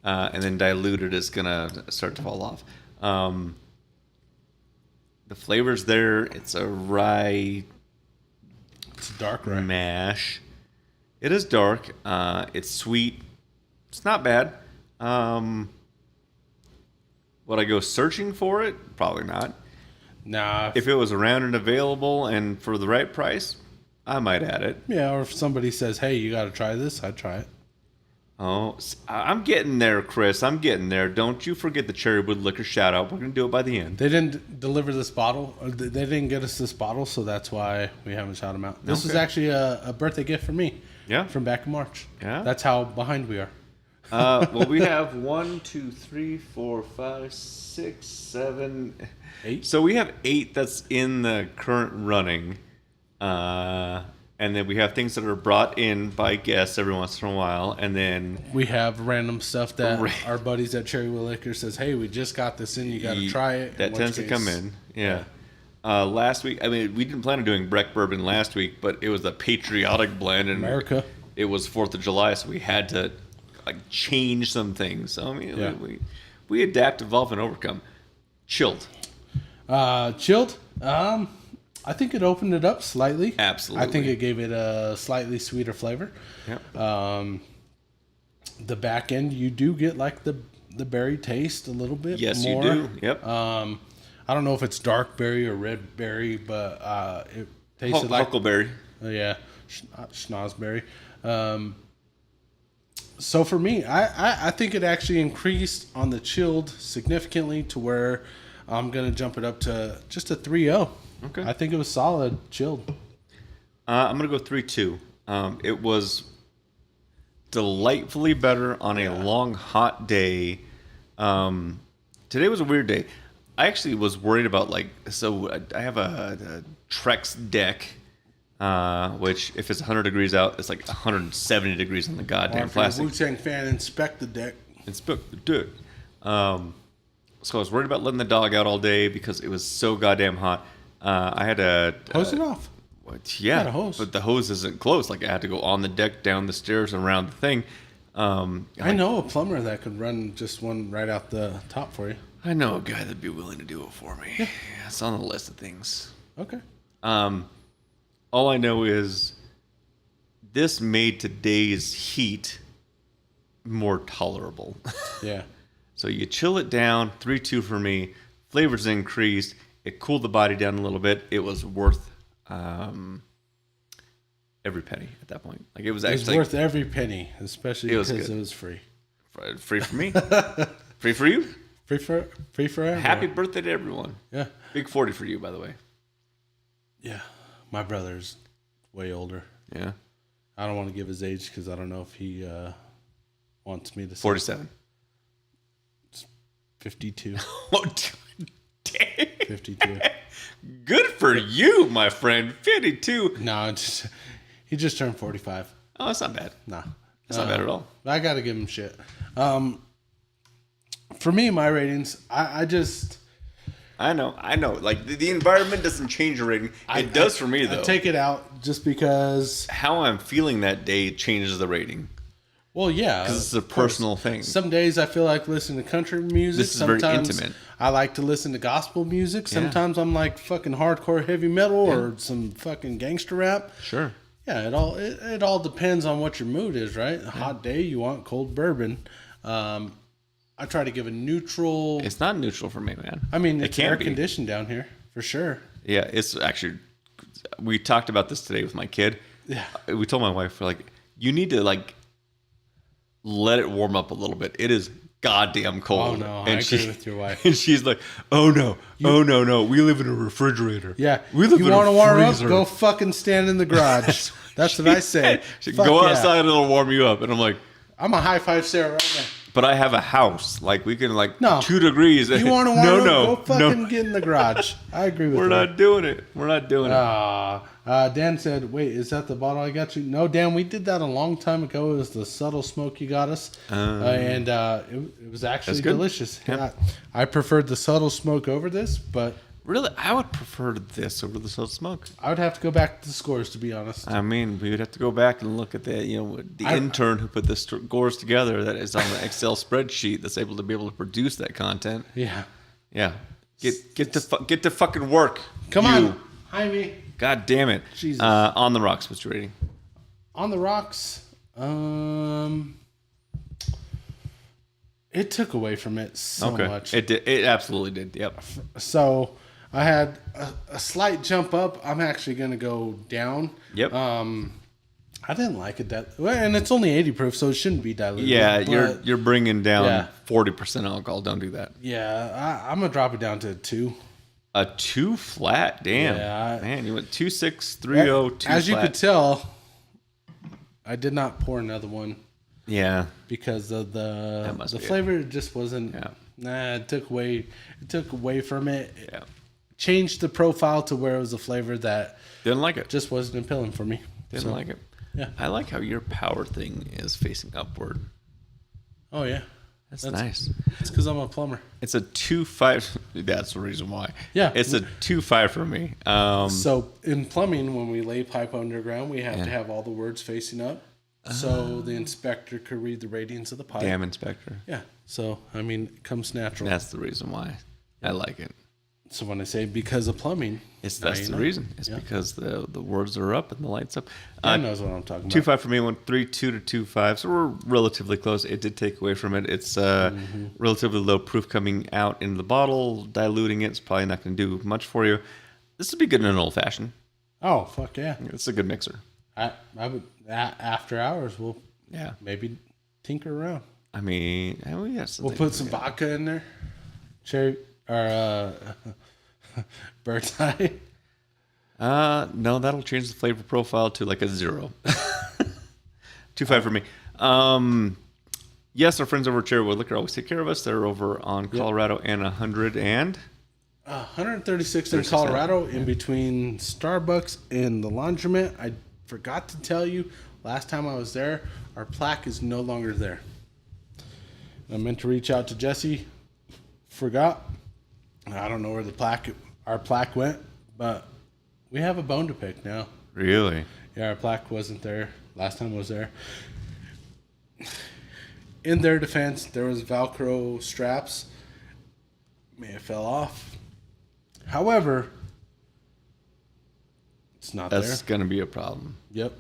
And then diluted is going to start to fall off. The flavor's there. It's a rye. It's dark rye. Mash. It is dark. It's sweet. It's not bad. Would I go searching for it? Probably not. Nah. If it was around and available and for the right price, I might add it. Yeah, or if somebody says, hey, you got to try this, I'd try it. Oh, I'm getting there, Chris. I'm getting there. Don't you forget the Cherrywood Liquor shout out. We're going to do it by the end. They didn't deliver this bottle. Or they didn't get us this bottle, so that's why we haven't shot them out. This is actually a birthday gift for me. Yeah. From back in March. Yeah. That's how behind we are. Well, we have 1, 2, 3, 4, 5, 6, 7, 8. So we have 8 that's in the current running. And then we have things that are brought in by guests every once in a while. And then we have random stuff that our buddies at Cherrywood Liquor says, hey, we just got this in. You got to try it. That tends to come in. Yeah. Last week, I mean, we didn't plan on doing Breck Bourbon last week, but it was a patriotic blend. And America. It was 4th of July, so we had to change some things. So, I mean, we adapt, evolve, and overcome. Chilled. Chilled? I think it opened it up slightly. Absolutely. I think it gave it a slightly sweeter flavor. Yep. The back end, you do get like the berry taste a little bit more. Yes, you do. Yep. I don't know if it's dark berry or red berry, but it tasted like huckleberry. Yeah, schnozberry. So for me, I think it actually increased on the chilled significantly to where I'm gonna jump it up to just a 3.0. Okay. I think it was solid, chilled. I'm going to go 3.2. It was delightfully better on a long, hot day. Today was a weird day. I actually was worried about, so I have a Trex deck, which if it's 100 degrees out, it's like 170 degrees on the goddamn plastic. Wu-Tang fan, inspect the deck. Inspect the deck. So I was worried about letting the dog out all day because it was so goddamn hot. I had to hose it off. Yeah, got a hose. But the hose isn't closed. I had to go on the deck, down the stairs, and around the thing. I know a plumber that could run just one right out the top for you. I know a guy that'd be willing to do it for me. Yeah, it's on the list of things. Okay. All I know is this made today's heat more tolerable. Yeah. So you chill it down, 3.2 for me. Flavors increased. It cooled the body down a little bit. It was worth every penny at that point. It was actually worth every penny, especially because it was free. Free for me. Free for you. Free for everyone. Happy birthday to everyone. Yeah. Big 40 for you, by the way. Yeah. My brother's way older. Yeah. I don't want to give his age because I don't know if he wants me to say. 47. It's 52. Oh, dang. 52. Good for you, my friend. 52. No, he just turned 45. Oh, that's not bad. Nah. That's not bad at all. I got to give him shit. For me, my ratings, I know. The environment doesn't change your rating. It does for me, though. I take it out just because. How I'm feeling that day changes the rating. Well, yeah. Because it's a personal thing. Some days I feel like listening to country music. This is very intimate. I like to listen to gospel music. Sometimes I'm like fucking hardcore heavy metal or some fucking gangster rap. Sure. Yeah, it all depends on what your mood is, right? A hot day, you want cold bourbon. I try to give a neutral. It's not neutral for me, man. I mean, it's air conditioned down here for sure. Yeah, it's actually. We talked about this today with my kid. Yeah, we told my wife, you need to let it warm up a little bit. It is goddamn cold. Oh no, and I agree with your wife. And she's like, "Oh no, no, we live in a refrigerator. Yeah, we live you in a want to warm up? freezer." Go fucking stand in the garage. That's what I say. She Fuck go yeah. outside and it'll warm you up. And I'm like, I'm a high five Sarah right now. but I have a house. Like we can No. 2 degrees. You want to warm up? No, Go fucking get in the garage. I agree with We're her. not doing it. We're not doing it. Dan said, "Wait, is that the bottle I got you?" No, Dan, we did that a long time ago. It was the subtle smoke you got us, and it was actually delicious. Yeah. I preferred the subtle smoke over this, but Really, I would prefer this over the Subtle Smoke. I would have to go back to the scores to be honest. I mean, we would have to go back and look at the intern who put the scores together that is on the Excel spreadsheet that's able to produce that content. Yeah. Yeah. Get to fucking work. Come on, Jaime. God damn it. Jesus. On the Rocks, what's your rating? On the Rocks, it took away from it so much. It did. It absolutely did. Yep. So I had a slight jump up. I'm actually going to go down. Yep. I didn't like it and it's only 80 proof, so it shouldn't be diluted. Yeah, you're bringing down 40% alcohol. Don't do that. Yeah, I'm gonna drop it down to 2. A 2 flat. Damn. Yeah, man, you went 2.6, 3.0, 2 As flat. you could tell, I did not pour another one. Yeah. Because of the flavor just wasn't. Yeah. Nah, it took away from it. Yeah. Changed the profile to where it was a flavor that didn't like it. Just wasn't appealing for me. Didn't like it. Yeah. I like how your power thing is facing upward. Oh yeah. That's nice. It's because I'm a plumber. It's a 2.5. That's the reason why. Yeah. It's a 2.5 for me. So in plumbing, when we lay pipe underground, we have to have all the words facing up. So the inspector could read the ratings of the pipe. Damn inspector. Yeah. So, I mean, it comes natural. That's the reason why I like it. So when I say because of plumbing, that's the reason. It's because the words are up and the lights up. God knows what I'm talking about. 2.5 for me, went 3.2 to 2.5. So we're relatively close. It did take away from it. It's relatively low proof coming out in the bottle. Diluting it's probably not going to do much for you. This would be good in an old fashioned. Oh fuck yeah! It's a good mixer. I would after hours we'll maybe tinker around. I mean, we'll put some vodka in there, cherry or bird's eye. No, that'll change the flavor profile to like a 0. 2.5 for me. Yes, our friends over at Cherrywood Liquor always take care of us. They're over on Colorado and 136 in Colorado, in between Starbucks and the laundromat. I forgot to tell you, last time I was there, our plaque is no longer there. I meant to reach out to Jesse. Forgot. I don't know where our plaque went, but we have a bone to pick now. Really? Yeah, our plaque wasn't there last time I was there. In their defense, there was Velcro straps. May have fell off. However, it's not there. That's going to be a problem. Yep.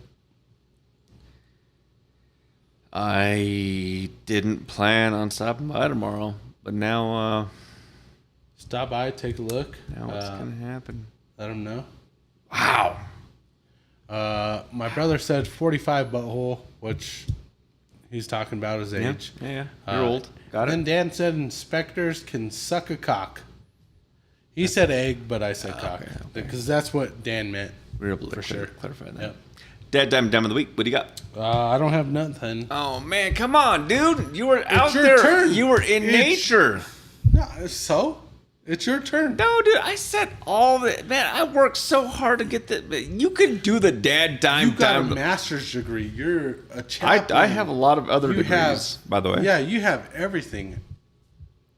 I didn't plan on stopping by tomorrow, but now... stop by, take a look. Now what's going to happen? Let them know. Wow. My brother said 45 butthole, which he's talking about his age. Yeah. You're old. Got it. And then Dan said inspectors can suck a cock. He said egg, but I said cock. Because that's what Dan meant. We were able to clarify that. Yep. DadDime of the week. What do you got? I don't have nothing. Oh, man. Come on, dude. You were out there. Turn. You were in nature. No, so? It's your turn. No, dude. I said all that. Man, I worked so hard to get that. You can do the DadDime. You got a master's degree. You're a chaplain. I have a lot of other degrees, by the way. Yeah, you have everything.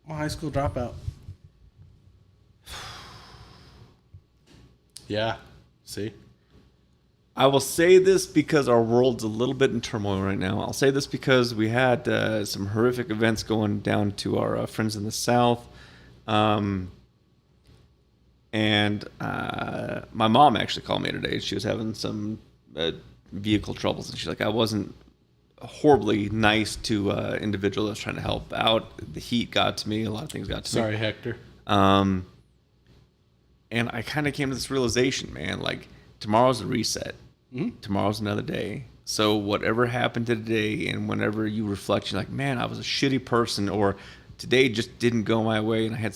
I'm a high school dropout. Yeah. See? I will say this because our world's a little bit in turmoil right now. I'll say this because we had some horrific events going down to our friends in the South. And my mom actually called me today. She was having some vehicle troubles. And she's like, I wasn't horribly nice to an individual that was trying to help out. The heat got to me. A lot of things got to me. Sorry, Hector. And I kind of came to this realization, man, like tomorrow's a reset. Tomorrow's another day. So whatever happened today, and whenever you reflect, you're like, man, I was a shitty person, or today just didn't go my way, and I had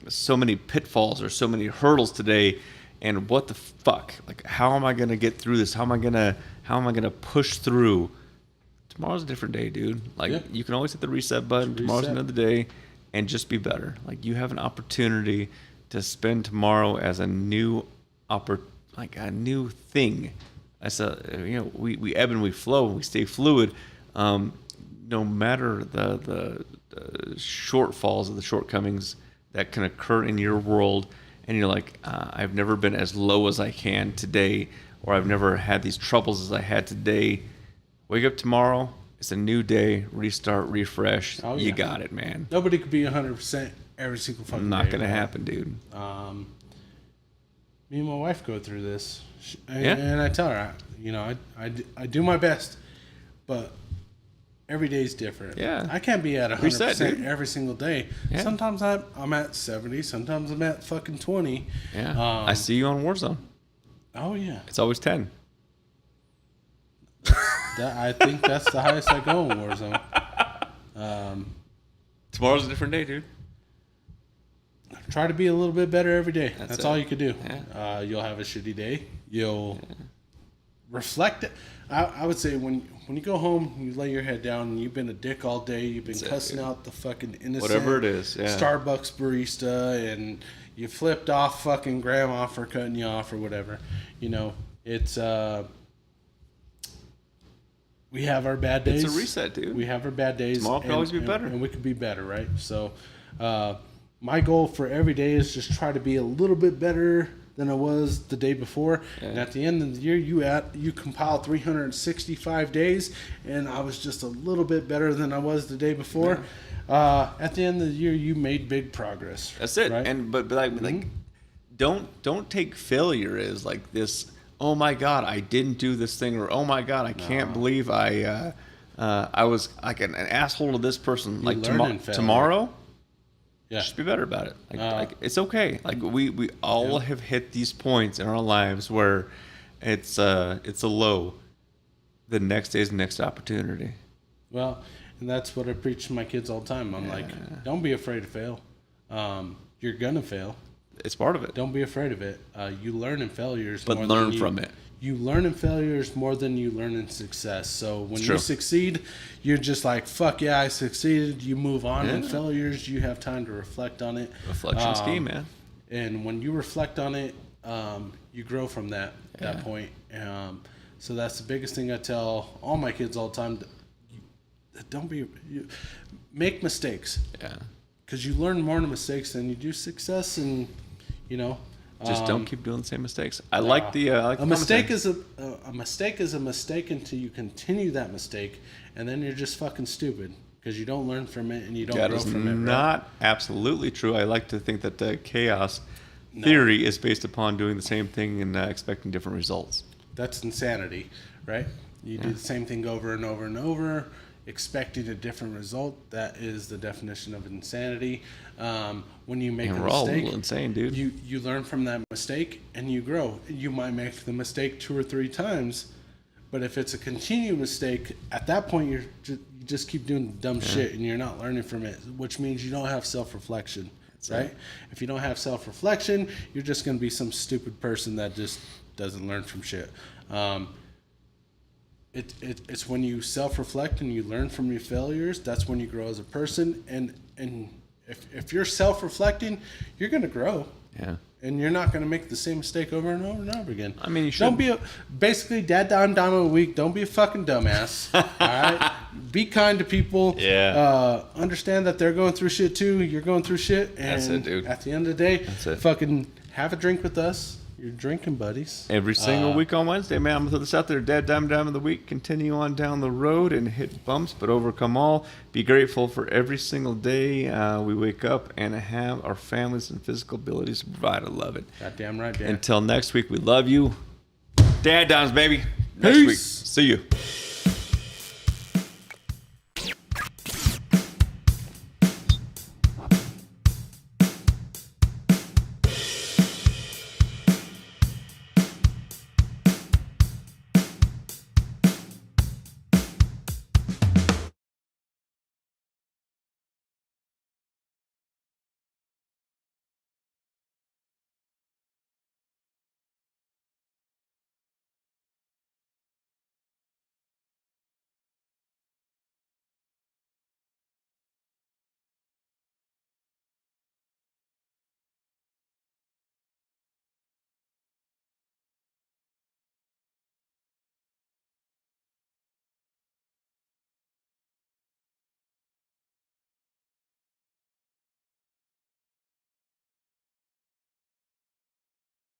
so many pitfalls or so many hurdles today, and what the fuck? Like, how am I gonna get through this? How am I gonna push through? Tomorrow's a different day, dude. Like, you can always hit the reset button. Tomorrow's another day, and just be better. Like, you have an opportunity to spend tomorrow as a new a new thing. As we ebb and we flow, and we stay fluid. No matter the shortfalls or the shortcomings that can occur in your world, and you're like, I've never been as low as I can today, or I've never had these troubles as I had today. Wake up tomorrow. It's a new day. Restart, refresh. Oh, yeah. You got it, man. Nobody could be 100% every single fucking day. Not gonna happen, dude. Me and my wife go through this, and I tell her, I do my best, but every day is different. Yeah, I can't be at 100% every single day. Yeah. Sometimes I'm at 70. Sometimes I'm at fucking 20. Yeah, I see you on Warzone. Oh yeah, it's always 10. I think that's the highest I go in Warzone. Tomorrow's a different day, dude. Try to be a little bit better every day. That's all you could do. Yeah. You'll have a shitty day. You'll reflect it. I would say when you go home, you lay your head down, and you've been a dick all day. You've been cussing out the fucking innocent whatever it is, Starbucks barista, and you flipped off fucking grandma for cutting you off or whatever. It's we have our bad days. It's a reset, dude. We have our bad days. Tomorrow can always be better. And we could be better, right? So my goal for every day is just try to be a little bit better than I was the day before. Yeah. And at the end of the year, you compile 365 days, and I was just a little bit better than I was the day before. Yeah. At the end of the year, you made big progress. That's it. Right? And but like, don't take failure as like this. Oh my God, I didn't do this thing, or oh my God, I can't believe I was like an asshole to this person. Like tomorrow. Yeah. Just be better about it. Like it's okay. Like we all have hit these points in our lives where it's a low. The next day is the next opportunity. Well, and that's what I preach to my kids all the time. I'm like, don't be afraid to fail. You're gonna fail. It's part of it. Don't be afraid of it. You learn in failures, but learn from it. You learn in failures more than you learn in success. So when you succeed, you're just like, fuck yeah, I succeeded. You move on. In failures, you have time to reflect on it. Reflection scheme, man. And when you reflect on it, you grow from that point. So that's the biggest thing I tell all my kids all the time. Make mistakes. Yeah. Because you learn more in mistakes than you do success, and just don't keep doing the same mistakes. I like the a mistake is a mistake is a mistake until you continue that mistake, and then you're just fucking stupid because you don't learn from it and you don't grow from it. That is not absolutely true. I like to think that the chaos theory is based upon doing the same thing and expecting different results. That's insanity, right? You do the same thing over and over and over, expecting a different result. That is the definition of insanity. When you make a mistake, all a little insane, dude. You learn from that mistake and you grow. You might make the mistake 2 or 3 times, but if it's a continued mistake, at that point you just keep doing dumb shit and you're not learning from it, which means you don't have self-reflection, right? If you don't have self-reflection, you're just going to be some stupid person that just doesn't learn from shit. It's when you self-reflect and you learn from your failures, that's when you grow as a person. And if you're self-reflecting, you're going to grow. Yeah. And you're not going to make the same mistake over and over and over again. I mean, you should. Don't be basically dime of the week. Don't be a fucking dumbass. All right. Be kind to people. Yeah. Understand that they're going through shit too. You're going through shit. And that's it, dude. At the end of the day, fucking have a drink with us. You're drinking buddies. Every single week on Wednesday, man. I'm going to throw this out there. Dime of the week. Continue on down the road and hit bumps, but overcome all. Be grateful for every single day we wake up and have our families and physical abilities to provide. I love it. Goddamn right, Dan. Until next week, we love you. DadDimes, baby. Peace. Next week. See you.